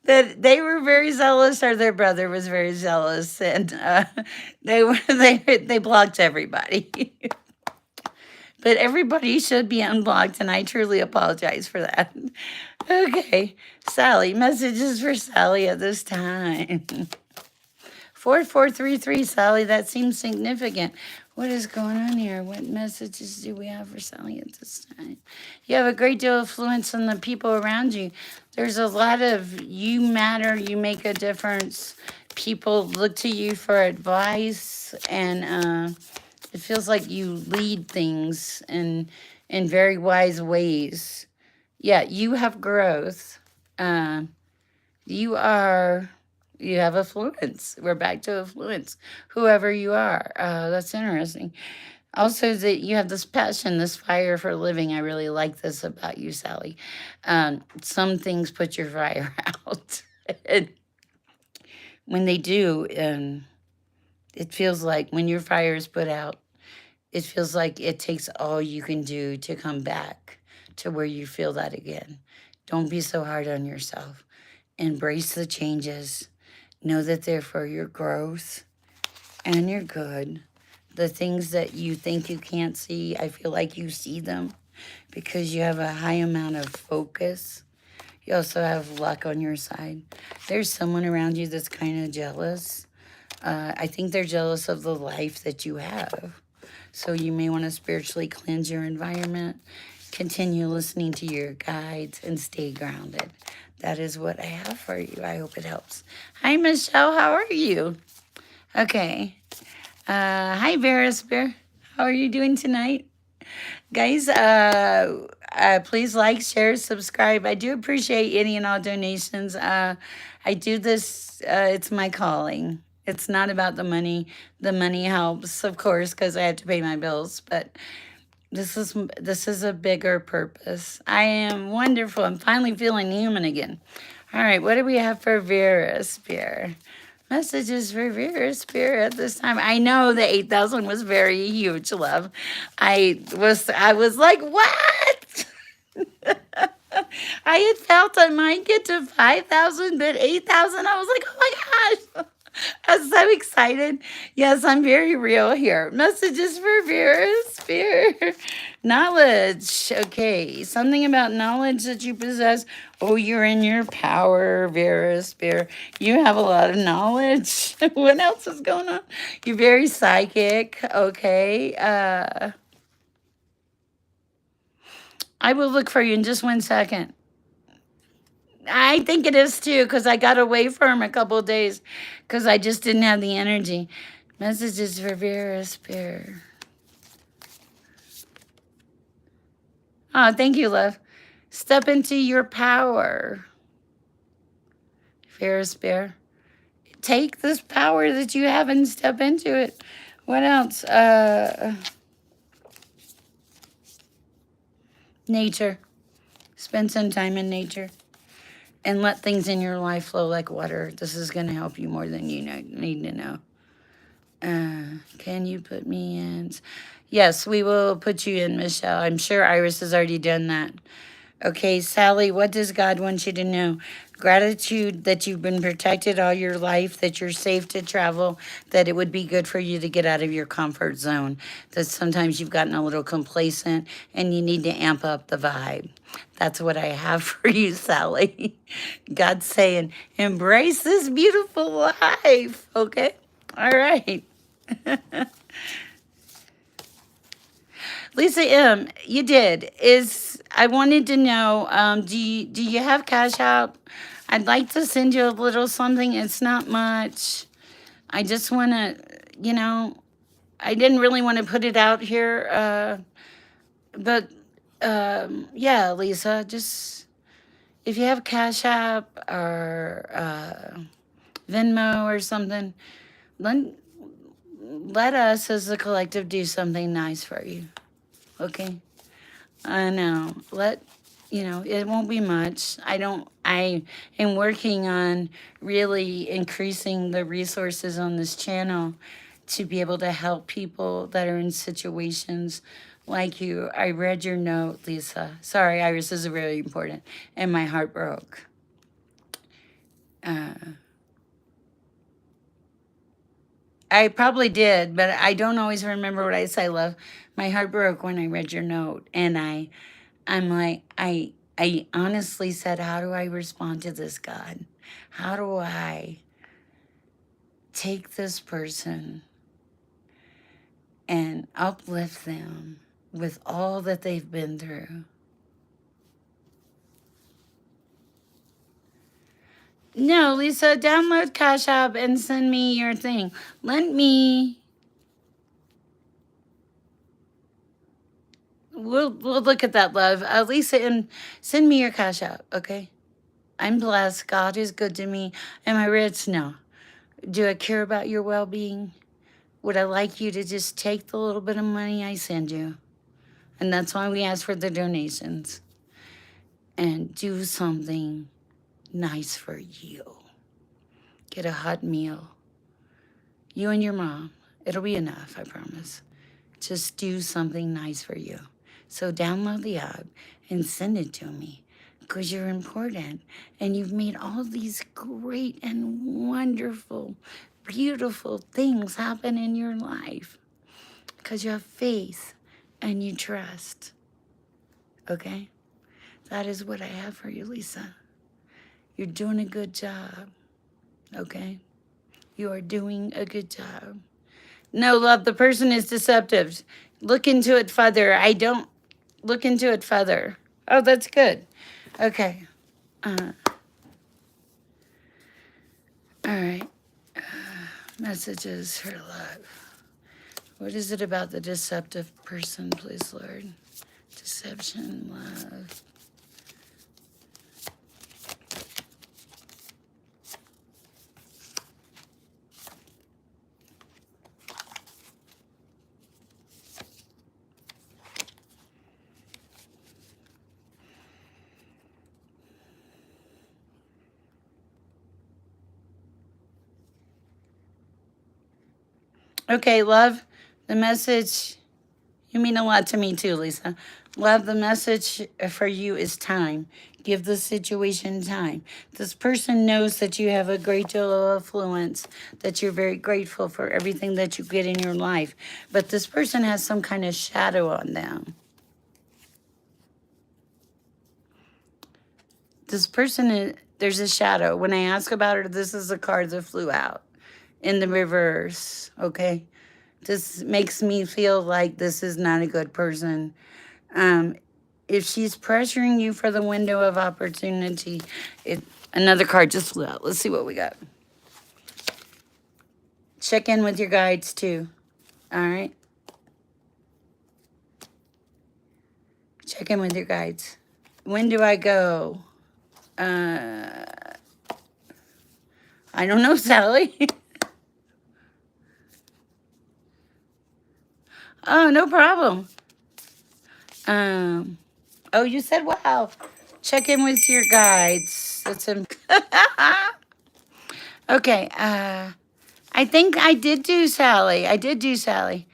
That they were very zealous, or their brother was very zealous, and they blocked everybody. But everybody should be unblocked, and I truly apologize for that. Okay, Sally, messages for Sally at this time. 4433, Sally, that seems significant. What is going on here? What messages do we have for Sally at this time? You have a great deal of influence on the people around you. There's a lot of you matter, you make a difference. People look to you for advice, and It feels like you lead things in very wise ways. Yeah, you have growth. Um, you are you have affluence. We're back to affluence. Whoever you are. That's interesting. Also, that you have this passion, this fire for living. I really like this about you, Sally. Some things put your fire out. And when they do, it feels like when your fire is put out, it feels like it takes all you can do to come back to where you feel that again. Don't be so hard on yourself. Embrace the changes. Know that they're for your growth and your good. The things that you think you can't see, I feel like you see them because you have a high amount of focus. You also have luck on your side. There's someone around you that's kind of jealous. I think they're jealous of the life that you have. So you may want to spiritually cleanse your environment, continue listening to your guides, and stay grounded. That is what I have for you. I hope it helps. Hi, Michelle. How are you? Okay. Hi, Varus Bear. How are you doing tonight? Guys, please like, share, subscribe. I do appreciate any and all donations. I do this, it's my calling. It's not about the money. The money helps, of course, because I have to pay my bills, but this is a bigger purpose. I am wonderful. I'm finally feeling human again. All right, what do we have for Vera Spear? Messages for Vera Spear at this time. I know the 8,000 was very huge, love. I was like, what? I had felt I might get to 5,000, but 8,000, I was like, oh my gosh. I'm so excited. Yes, I'm very real here. Messages for Vera Spear. Knowledge. Okay. Something about knowledge that you possess. Oh, you're in your power, Vera Spear. You have a lot of knowledge. What else is going on? You're very psychic. Okay. I will look for you in just 1 second. I think it is too, because I got away from him a couple of days because I just didn't have the energy. Messages for Vera Spear. Oh, thank you, love. Step into your power, Vera Spear. Take this power that you have and step into it. What else? Nature. Spend some time in nature. And let things in your life flow like water. This is going to help you more than you need to know. Can you put me in? Yes, we will put you in, Michelle. I'm sure Iris has already done that. Okay, Sally, what does God want you to know? Gratitude that you've been protected all your life, that you're safe to travel, that it would be good for you to get out of your comfort zone, that sometimes you've gotten a little complacent and you need to amp up the vibe. That's what I have for you, Sally. God's saying, embrace this beautiful life, okay? All right. Lisa M., you did. I wanted to know, do you have Cash App? I'd like to send you a little something. It's not much. I just want to, I didn't really want to put it out here. But yeah, Lisa, just if you have Cash App or Venmo or something, let us as a collective do something nice for you. Okay? I know. It won't be much. I am working on really increasing the resources on this channel to be able to help people that are in situations like you. I read your note, Lisa. Sorry, Iris, this is really important. And my heart broke. I probably did, but I don't always remember what I say, love. My heart broke when I read your note, and I'm like, I honestly said, how do I respond to this, God? How do I take this person and uplift them with all that they've been through? No, Lisa, download Cash App and send me your thing. Let me we'll look at that, love. Lisa, and send me your cash out, okay? I'm blessed. God is good to me. Am I rich? No. Do I care about your well-being? Would I like you to just take the little bit of money I send you? And that's why we ask for the donations. And do something nice for you. Get a hot meal. You and your mom. It'll be enough, I promise. Just do something nice for you. So download the app and send it to me because you're important. And you've made all these great and wonderful, beautiful things happen in your life because you have faith and you trust. Okay? That is what I have for you, Lisa. You're doing a good job. Okay? You are doing a good job. No, love, the person is deceptive. Look into it further. I don't look into it further. Oh, that's good. Okay. All right. Messages for love. What is it about the deceptive person, please, Lord? Deception, love. Okay, love, the message, you mean a lot to me too, Lisa. Love, the message for you is time. Give the situation time. This person knows that you have a great deal of affluence, that you're very grateful for everything that you get in your life. But this person has some kind of shadow on them. This person, there's a shadow. When I ask about her, this is a card that flew out in the reverse, okay? This makes me feel like this is not a good person. If she's pressuring you for the window of opportunity, another card just flew out. Let's see what we got. Check in with your guides too. All right? Check in with your guides. When do I go? I don't know, Sally. Oh, no problem. Oh, you said wow. Check in with your guides. That's him. Okay. I think I did do Sally. I did do Sally.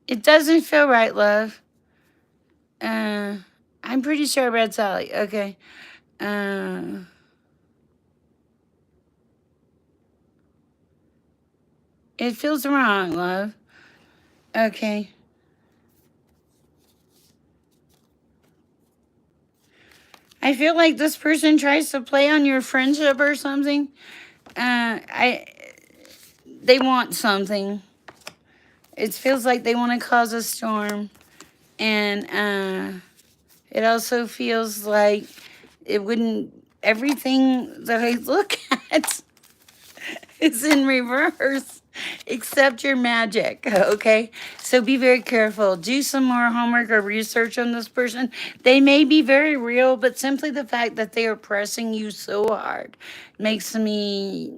It doesn't feel right, love. I'm pretty sure I read Sally. Okay. It feels wrong, love. Okay. I feel like this person tries to play on your friendship or something. They want something. It feels like they want to cause a storm. And it also feels like it wouldn't, everything that I look at is in reverse except your magic, okay? So be very careful. Do some more homework or research on this person. They may be very real, but simply the fact that they are pressing you so hard makes me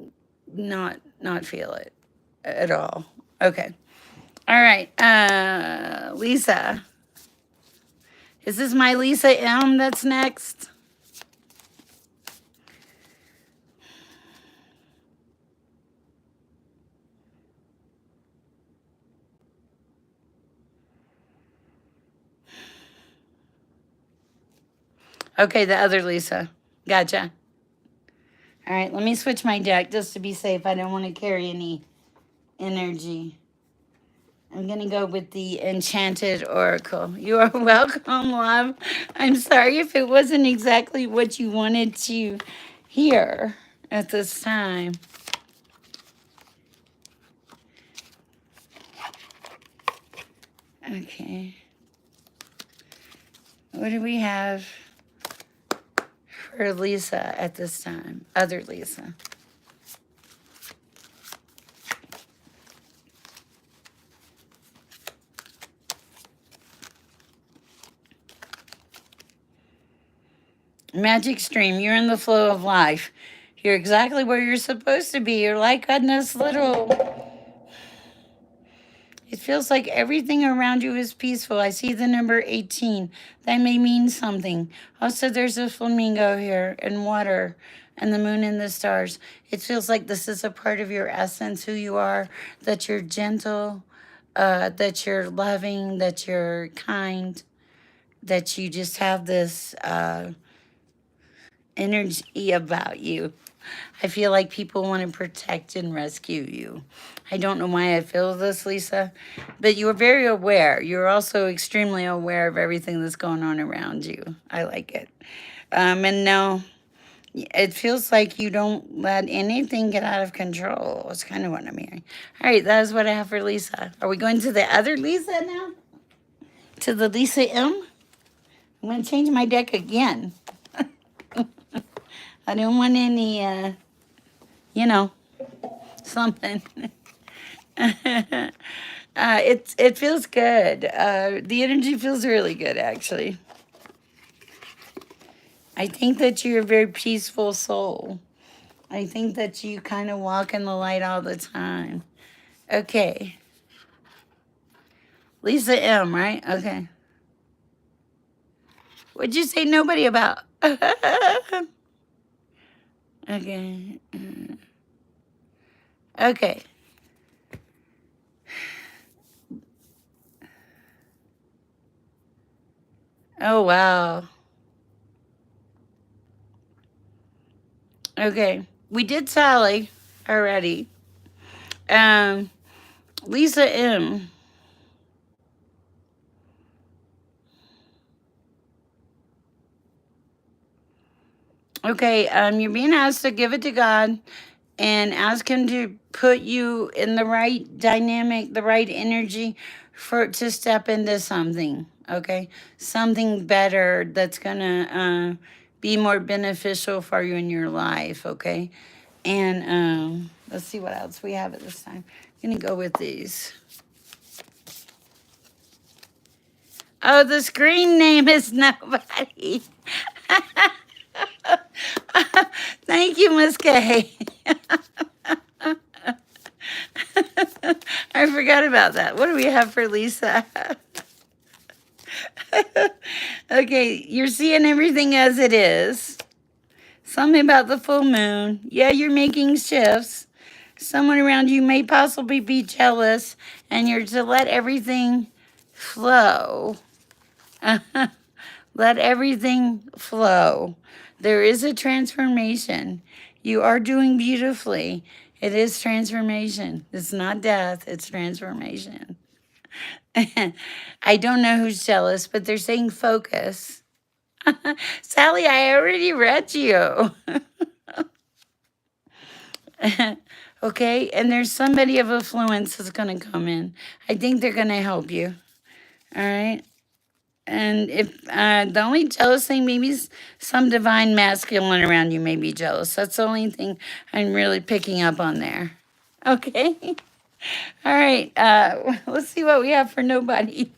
not feel it at all. Okay. All right. Lisa. Is this my Lisa M that's next? Okay, the other Lisa. Gotcha. All right, let me switch my deck just to be safe. I don't want to carry any energy. I'm going to go with the Enchanted Oracle. You are welcome, love. I'm sorry if it wasn't exactly what you wanted to hear at this time. Okay. What do we have for Lisa at this time? Other Lisa. Magic stream. You're in the flow of life. You're exactly where you're supposed to be. You're like goodness little. It feels like everything around you is peaceful. I see the number 18. That may mean something. Also, there's a flamingo here and water and the moon and the stars. It feels like this is a part of your essence, who you are, that you're gentle, that you're loving, that you're kind, that you just have this energy about you. I feel like people want to protect and rescue you. I don't know why I feel this, Lisa, but you are very aware. You're also extremely aware of everything that's going on around you. I like it. And now it feels like you don't let anything get out of control. It's kind of what I'm hearing. All right, that is what I have for Lisa. Are we going to the other Lisa now? To the Lisa M? I'm going to change my deck again. I don't want any, something. It feels good. The energy feels really good, actually. I think that you're a very peaceful soul. I think that you kind of walk in the light all the time. Okay. Lisa M, right? Okay. What'd you say nobody about? Okay. Okay. Oh, wow. Okay. We did Sally already. Lisa M. Okay, you're being asked to give it to God and ask Him to put you in the right dynamic, the right energy for to step into something. Okay, something better that's gonna be more beneficial for you in your life. Okay, and let's see what else we have at this time. I'm gonna go with these. Oh, the screen name is nobody. Thank you, Miss Kay. I forgot about that. What do we have for Lisa? Okay, you're seeing everything as it is. Something about the full moon. Yeah, you're making shifts. Someone around you may possibly be jealous, and you're to let everything flow. Let everything flow. There is a transformation. You are doing beautifully. It is transformation. It's not death, it's transformation. I don't know who's jealous, but they're saying focus. Sally, I already read you. Okay, and there's somebody of affluence that's going to come in. I think they're going to help you. All right. And if the only jealous thing, maybe some divine masculine around you may be jealous. That's the only thing I'm really picking up on there. Okay. All right. Let's see what we have for nobody.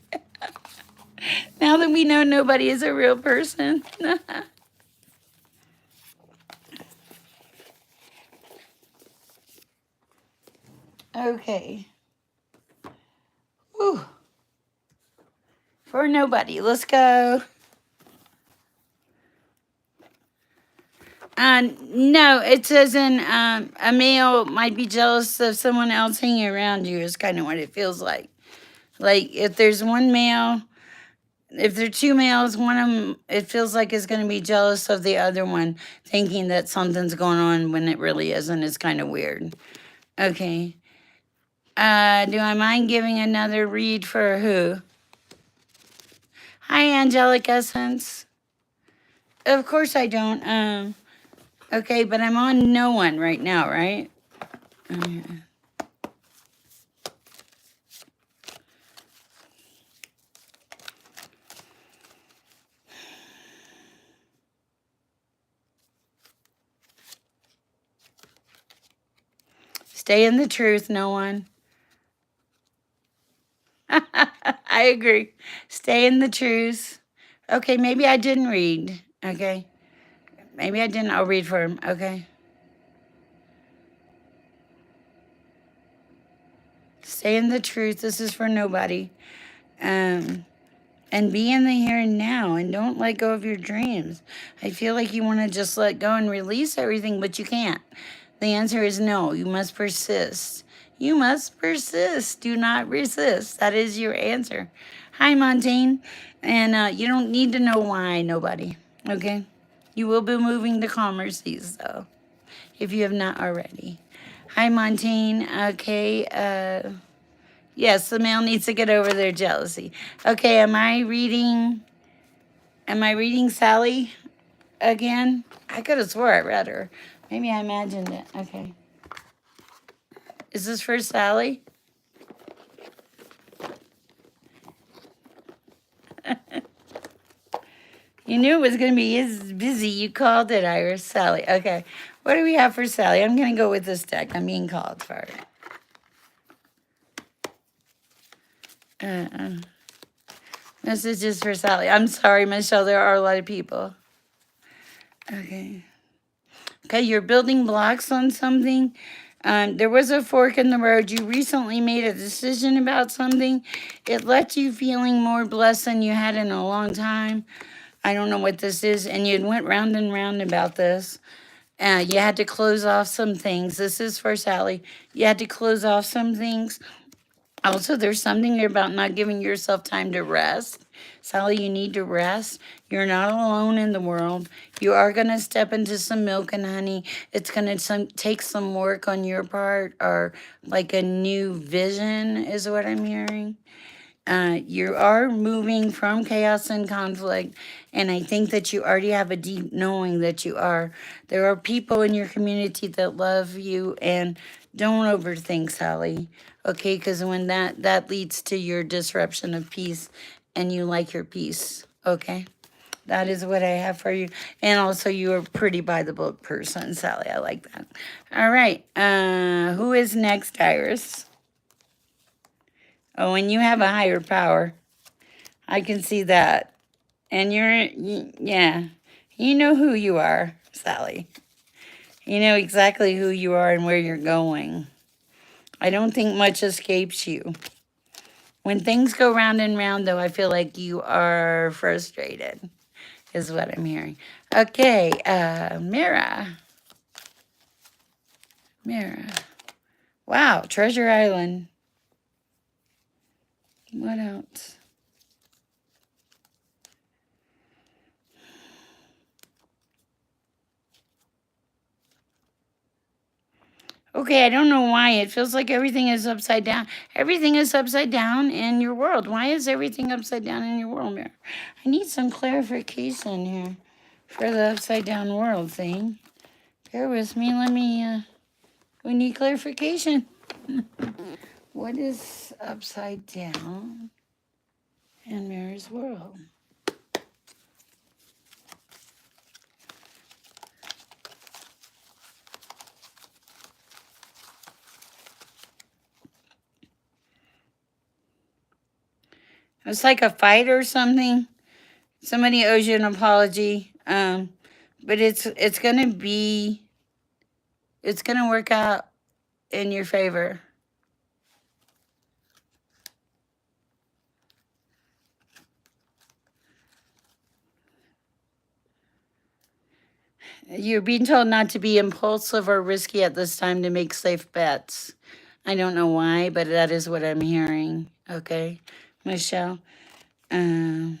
Now that we know nobody is a real person. Okay. Whew. For nobody, let's go. No, it says a male might be jealous of someone else hanging around you is kind of what it feels like. Like if there's one male, if there are two males, one of them, it feels like is going to be jealous of the other one, thinking that something's going on when it really isn't. It's kind of weird. Okay. Do I mind giving another read for who? Hi, Angelic Essence. Of course I don't. Okay, but I'm on no one right now, right? Stay in the truth, no one. I agree. Stay in the truth. Okay, maybe I didn't read. Okay. Maybe I didn't. I'll read for him. Okay. Stay in the truth. This is for nobody. Um, and be in the here and now and don't let go of your dreams. I feel like you want to just let go and release everything, but you can't. The answer is no. You must persist. You must persist. Do not resist. That is your answer. Hi, Montaigne. And you don't need to know why, nobody. Okay? You will be moving to calmer seas, though, if you have not already. Hi, Montaigne. Okay. Yes, the male needs to get over their jealousy. Okay, am I reading Sally again? I could have swore I read her. Maybe I imagined it. Okay. Is this for Sally? You knew it was going to be busy. You called it, Iris. Sally. Okay. What do we have for Sally? I'm going to go with this deck. I'm being called for it. Messages for Sally. I'm sorry, Michelle. There are a lot of people. Okay. Okay, you're building blocks on something. There was a fork in the road. You recently made a decision about something. It left you feeling more blessed than you had in a long time. I don't know what this is. And you went round and round about this. You had to close off some things. This is for Sally. You had to close off some things. Also, there's something there about not giving yourself time to rest. Sally, you need to rest. You're not alone in the world. You are going to step into some milk and honey. It's going to take some work on your part, or like a new vision is what I'm hearing. You are moving from chaos and conflict, and I think that you already have a deep knowing that you are. There are people in your community that love you, and don't overthink, Sally. Okay, because when that leads to your disruption of peace, and you like your peace. Okay, that is what I have for you. And also, you are pretty by the book person, Sally. I like that. All right, who is next, Iris? Oh, and you have a higher power. I can see that. And yeah, you know who you are, Sally. You know exactly who you are and where you're going. I don't think much escapes you. When things go round and round, though, I feel like you are frustrated, is what I'm hearing. Okay, Mira. Mira. Wow, Treasure Island. What else? Okay, I don't know why. It feels like everything is upside down. Everything is upside down in your world. Why is everything upside down in your world, Mary? I need some clarification here for the upside down world thing. Bear with me. We need clarification. What is upside down in Mary's world? It's like a fight or something. Somebody owes you an apology. But it's gonna work out in your favor. You're being told not to be impulsive or risky at this time, to make safe bets. I don't know why, but that is what I'm hearing. Okay, Michelle. I'm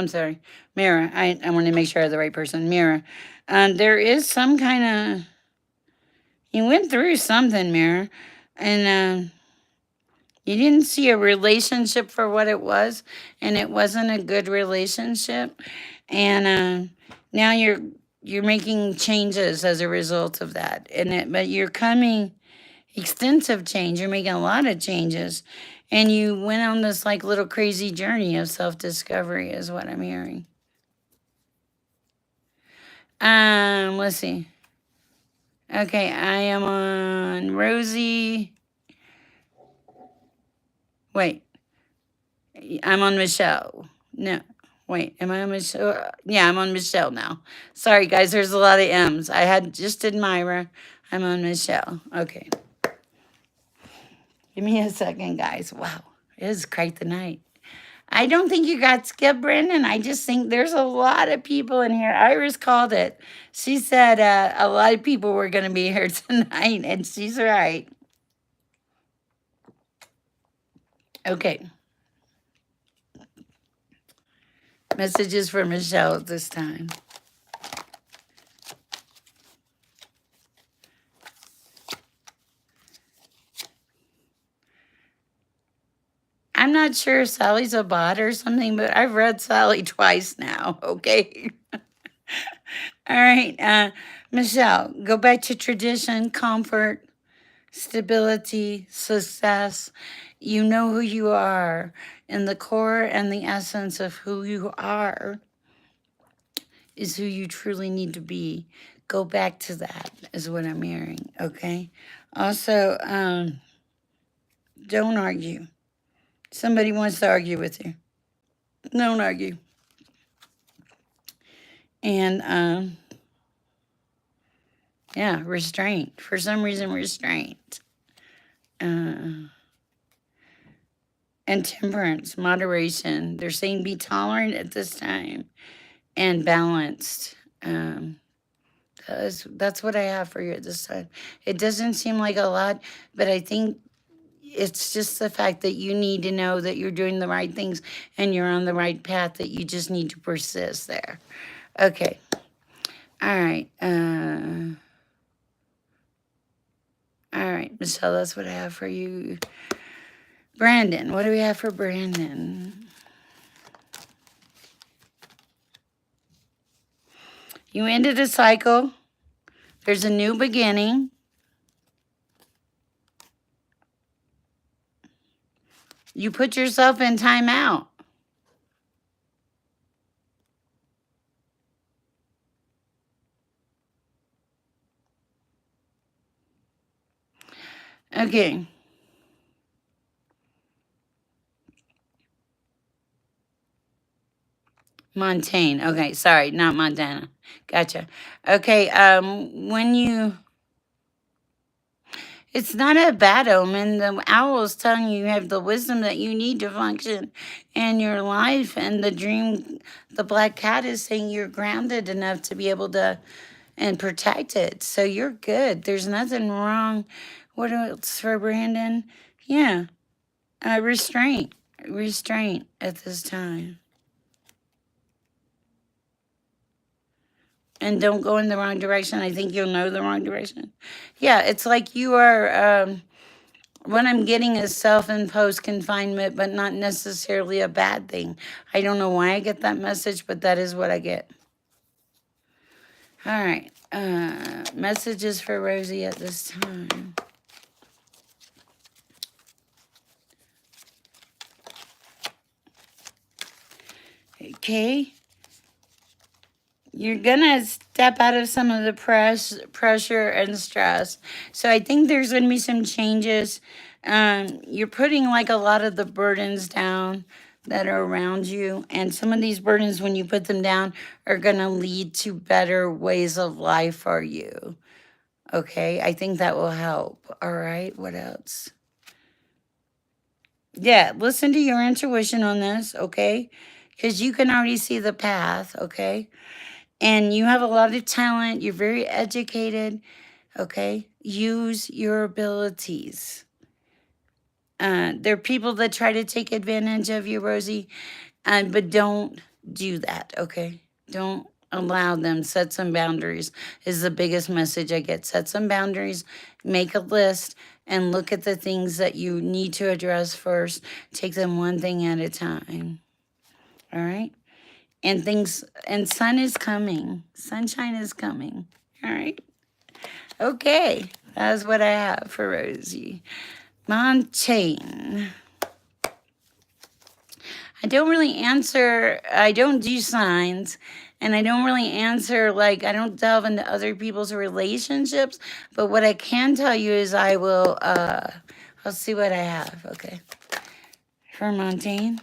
sorry, Mira. I want to make sure I have the right person. Mira. There is some kind of, you went through something, Mira, and you didn't see a relationship for what it was, and it wasn't a good relationship. And now you're making changes as a result of that. But you're coming extensive change. You're making a lot of changes. And you went on this like little crazy journey of self-discovery is what I'm hearing. Let's see. Okay, I am on Rosie. Wait. I'm on Michelle. No, wait, am I on Michelle? Yeah, I'm on Michelle now. Sorry, guys, there's a lot of M's. I had just did Myra. I'm on Michelle. Okay. Give me a second, guys. Wow, it is quite the night. I don't think you got skipped, Brandon. I just think there's a lot of people in here. Iris called it. She said a lot of people were going to be here tonight, and she's right. Okay. Messages for Michelle at this time. I'm not sure if Sally's a bot or something, but I've read Sally twice now, okay? All right, Michelle, go back to tradition, comfort, stability, success. You know who you are, and the core and the essence of who you are is who you truly need to be. Go back to that, is what I'm hearing, okay? Also, don't argue. Somebody wants to argue with you. Don't argue. And yeah, restraint. For some reason, restraint. And temperance, moderation. They're saying be tolerant at this time and balanced. That's what I have for you at this time. It doesn't seem like a lot, but I think it's just the fact that you need to know that you're doing the right things and you're on the right path, that you just need to persist there. Okay. All right. All right, Michelle, that's what I have for you. Brandon, what do we have for Brandon? You ended a cycle. There's a new beginning. You put yourself in timeout. Okay. Montaigne. Okay, sorry, not Montana. Gotcha. Okay, when you, it's not a bad omen. The owl is telling you have the wisdom that you need to function in your life, and the dream, the black cat is saying you're grounded enough to be able to and protect it. So you're good. There's nothing wrong. What else for Brandon? Yeah, restraint. Restraint at this time. And don't go in the wrong direction. I think you'll know the wrong direction. Yeah, it's like you are, what I'm getting is self-imposed confinement, but not necessarily a bad thing. I don't know why I get that message, but that is what I get. All right, messages for Rosie at this time. Okay. You're gonna step out of some of the pressure and stress. So I think there's gonna be some changes. You're putting like a lot of the burdens down that are around you, and some of these burdens, when you put them down, are gonna lead to better ways of life for you. Okay, I think that will help. All right, what else? Yeah, listen to your intuition on this, okay? Because you can already see the path, okay? And you have a lot of talent. You're very educated, okay? Use your abilities. There are people that try to take advantage of you, Rosie, but don't do that, okay? Don't allow them. Set some boundaries is the biggest message I get. Set some boundaries, make a list, and look at the things that you need to address first. Take them one thing at a time, all right? And things, and sun is coming. Sunshine is coming. All right. Okay. That's what I have for Rosie. Montaigne. I don't really answer, I don't do signs, and I don't really answer, like, I don't delve into other people's relationships, but what I can tell you is I will, I'll see what I have, okay? For Montaigne.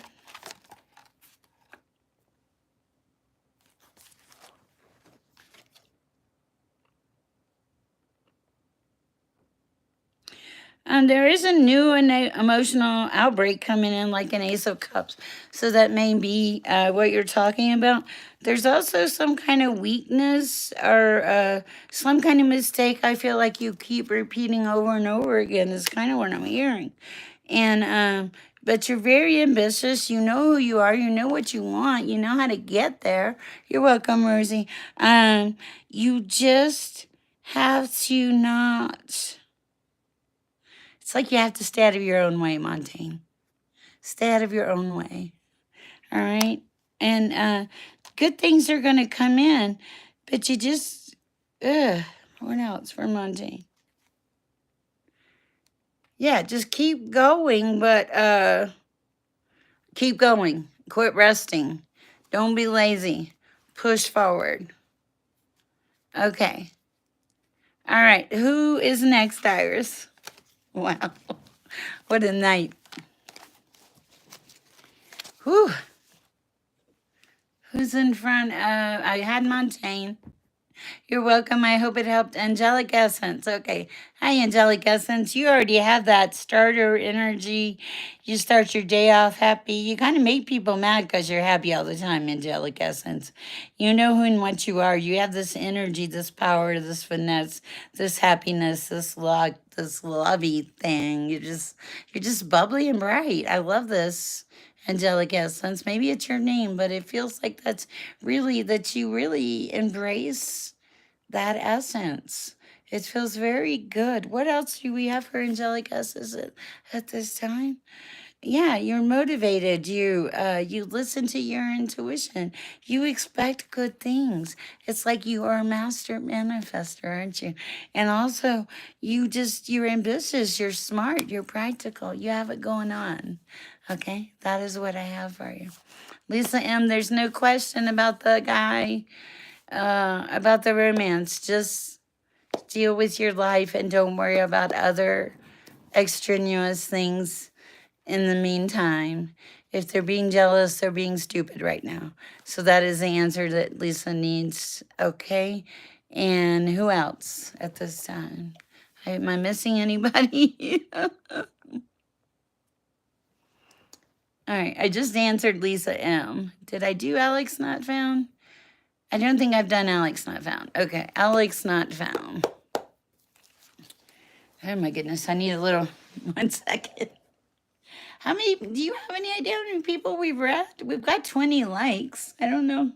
There is a new emotional outbreak coming in, like an Ace of Cups. So that may be what you're talking about. There's also some kind of weakness or some kind of mistake I feel like you keep repeating over and over again, is kind of what I'm hearing. And, but you're very ambitious. You know who you are. You know what you want. You know how to get there. You're welcome, Rosie. You just have to not. It's like you have to stay out of your own way, Montaigne. Stay out of your own way. All right? And good things are going to come in, but you just, what else for Montaigne? Yeah, just keep going, but keep going. Quit resting. Don't be lazy. Push forward. Okay. All right. Who is next, Iris? Wow. What a night. Whew. Who's in front? I had Montaigne. You're welcome. I hope it helped. Angelic Essence. Okay. Hi, Angelic Essence. You already have that starter energy. You start your day off happy. You kind of make people mad because you're happy all the time, Angelic Essence. You know who and what you are. You have this energy, this power, this finesse, this happiness, this luck, this lovey thing. You're just bubbly and bright. I love this. Angelic Essence. Maybe it's your name, but it feels like that's really that you really embrace that essence. It feels very good. What else do we have for Angelic Essence at this time? Yeah, you're motivated. You listen to your intuition. You expect good things. It's like you are a master manifester, aren't you? And also, you're ambitious. You're smart. You're practical. You have it going on. Okay, that is what I have for you. Lisa M., there's no question about the guy, about the romance. Just deal with your life and don't worry about other extraneous things in the meantime. If they're being jealous, they're being stupid right now. So that is the answer that Lisa needs. Okay. And who else at this time? Am I missing anybody? All right, I just answered Lisa M. Did I do Alex Not Found? I don't think I've done Alex Not Found. Okay, Alex Not Found. Oh my goodness, I need a little, 1 second. How many, do you have any idea how many people we've read? We've got 20 likes. I don't know.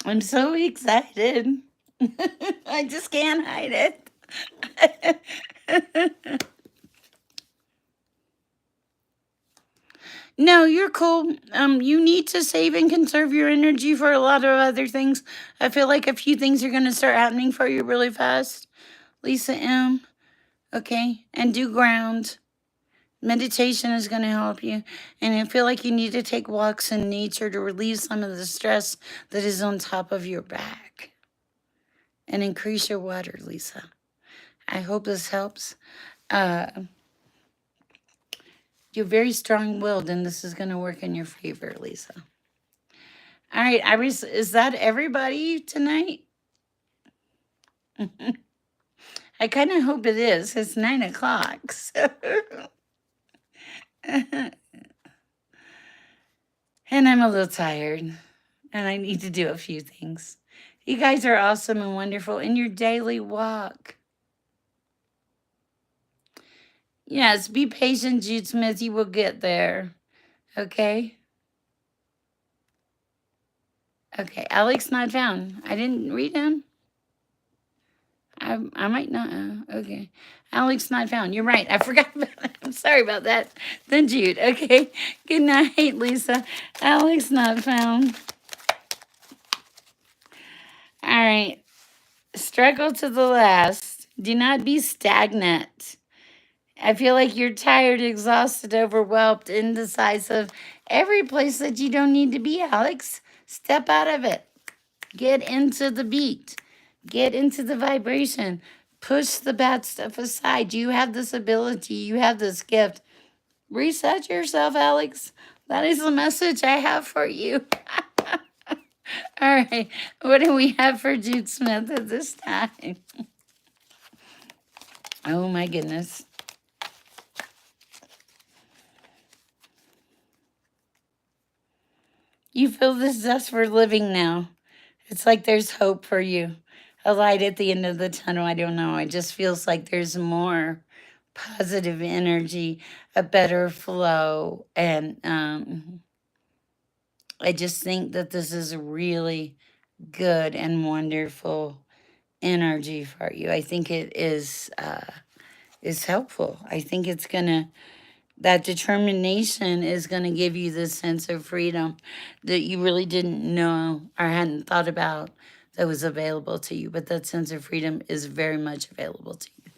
I'm so excited. I just can't hide it. No, you're cool. You need to save and conserve your energy for a lot of other things. I feel like a few things are going to start happening for you really fast. Lisa M. Okay, and do ground. Meditation is going to help you. And I feel like you need to take walks in nature to relieve some of the stress that is on top of your back. And increase your water, Lisa. I hope this helps. You're very strong-willed, and this is going to work in your favor, Lisa. All right, Iris, is that everybody tonight? I kind of hope it is. It's 9 o'clock. So. And I'm a little tired, and I need to do a few things. You guys are awesome and wonderful in your daily walk. Yes, be patient, Jude Smith. You will get there. Okay? Okay, Alex Not Found. I didn't read him. I might not. Okay. Alex Not Found. You're right. I forgot about it. I'm sorry about that. Then Jude. Okay. Good night, Lisa. Alex Not Found. All right. Struggle to the last. Do not be stagnant. I feel like you're tired, exhausted, overwhelmed, indecisive. Every place that you don't need to be, Alex. Step out of it. Get into the beat. Get into the vibration. Push the bad stuff aside. You have this ability. You have this gift. Reset yourself, Alex. That is the message I have for you. All right. What do we have for Jude Smith at this time? Oh my goodness. You feel the zest for living now. It's like there's hope for you. A light at the end of the tunnel. I don't know. It just feels like there's more positive energy, a better flow. And I just think that this is really good and wonderful energy for you. I think it is helpful. I think it's gonna that determination is gonna give you this sense of freedom that you really didn't know or hadn't thought about that was available to you. But that sense of freedom is very much available to you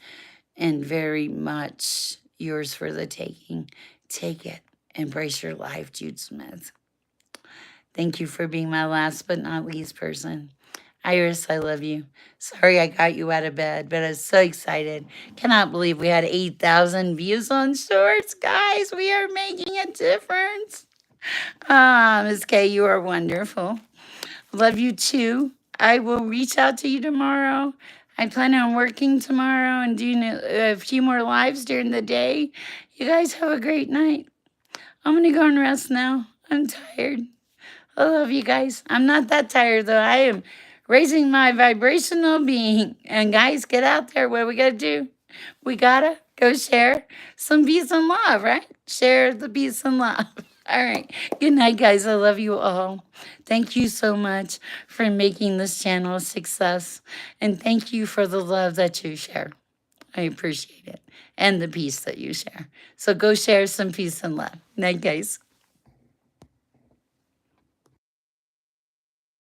and very much yours for the taking. Take it. Embrace your life, Jude Smith. Thank you for being my last but not least person. Iris, I love you. Sorry I got you out of bed, but I was so excited. Cannot believe we had 8,000 views on shorts. Guys, we are making a difference. Ms. K, you are wonderful. Love you too. I will reach out to you tomorrow. I plan on working tomorrow and doing a few more lives during the day. You guys have a great night. I'm going to go and rest now. I'm tired. I love you guys. I'm not that tired though. I am raising my vibrational being. And guys, get out there. What we got to do? We got to go share some peace and love, right? Share the peace and love. All right. Good night, guys. I love you all. Thank you so much for making this channel a success. And thank you for the love that you share. I appreciate it. And the peace that you share. So go share some peace and love. Night, guys.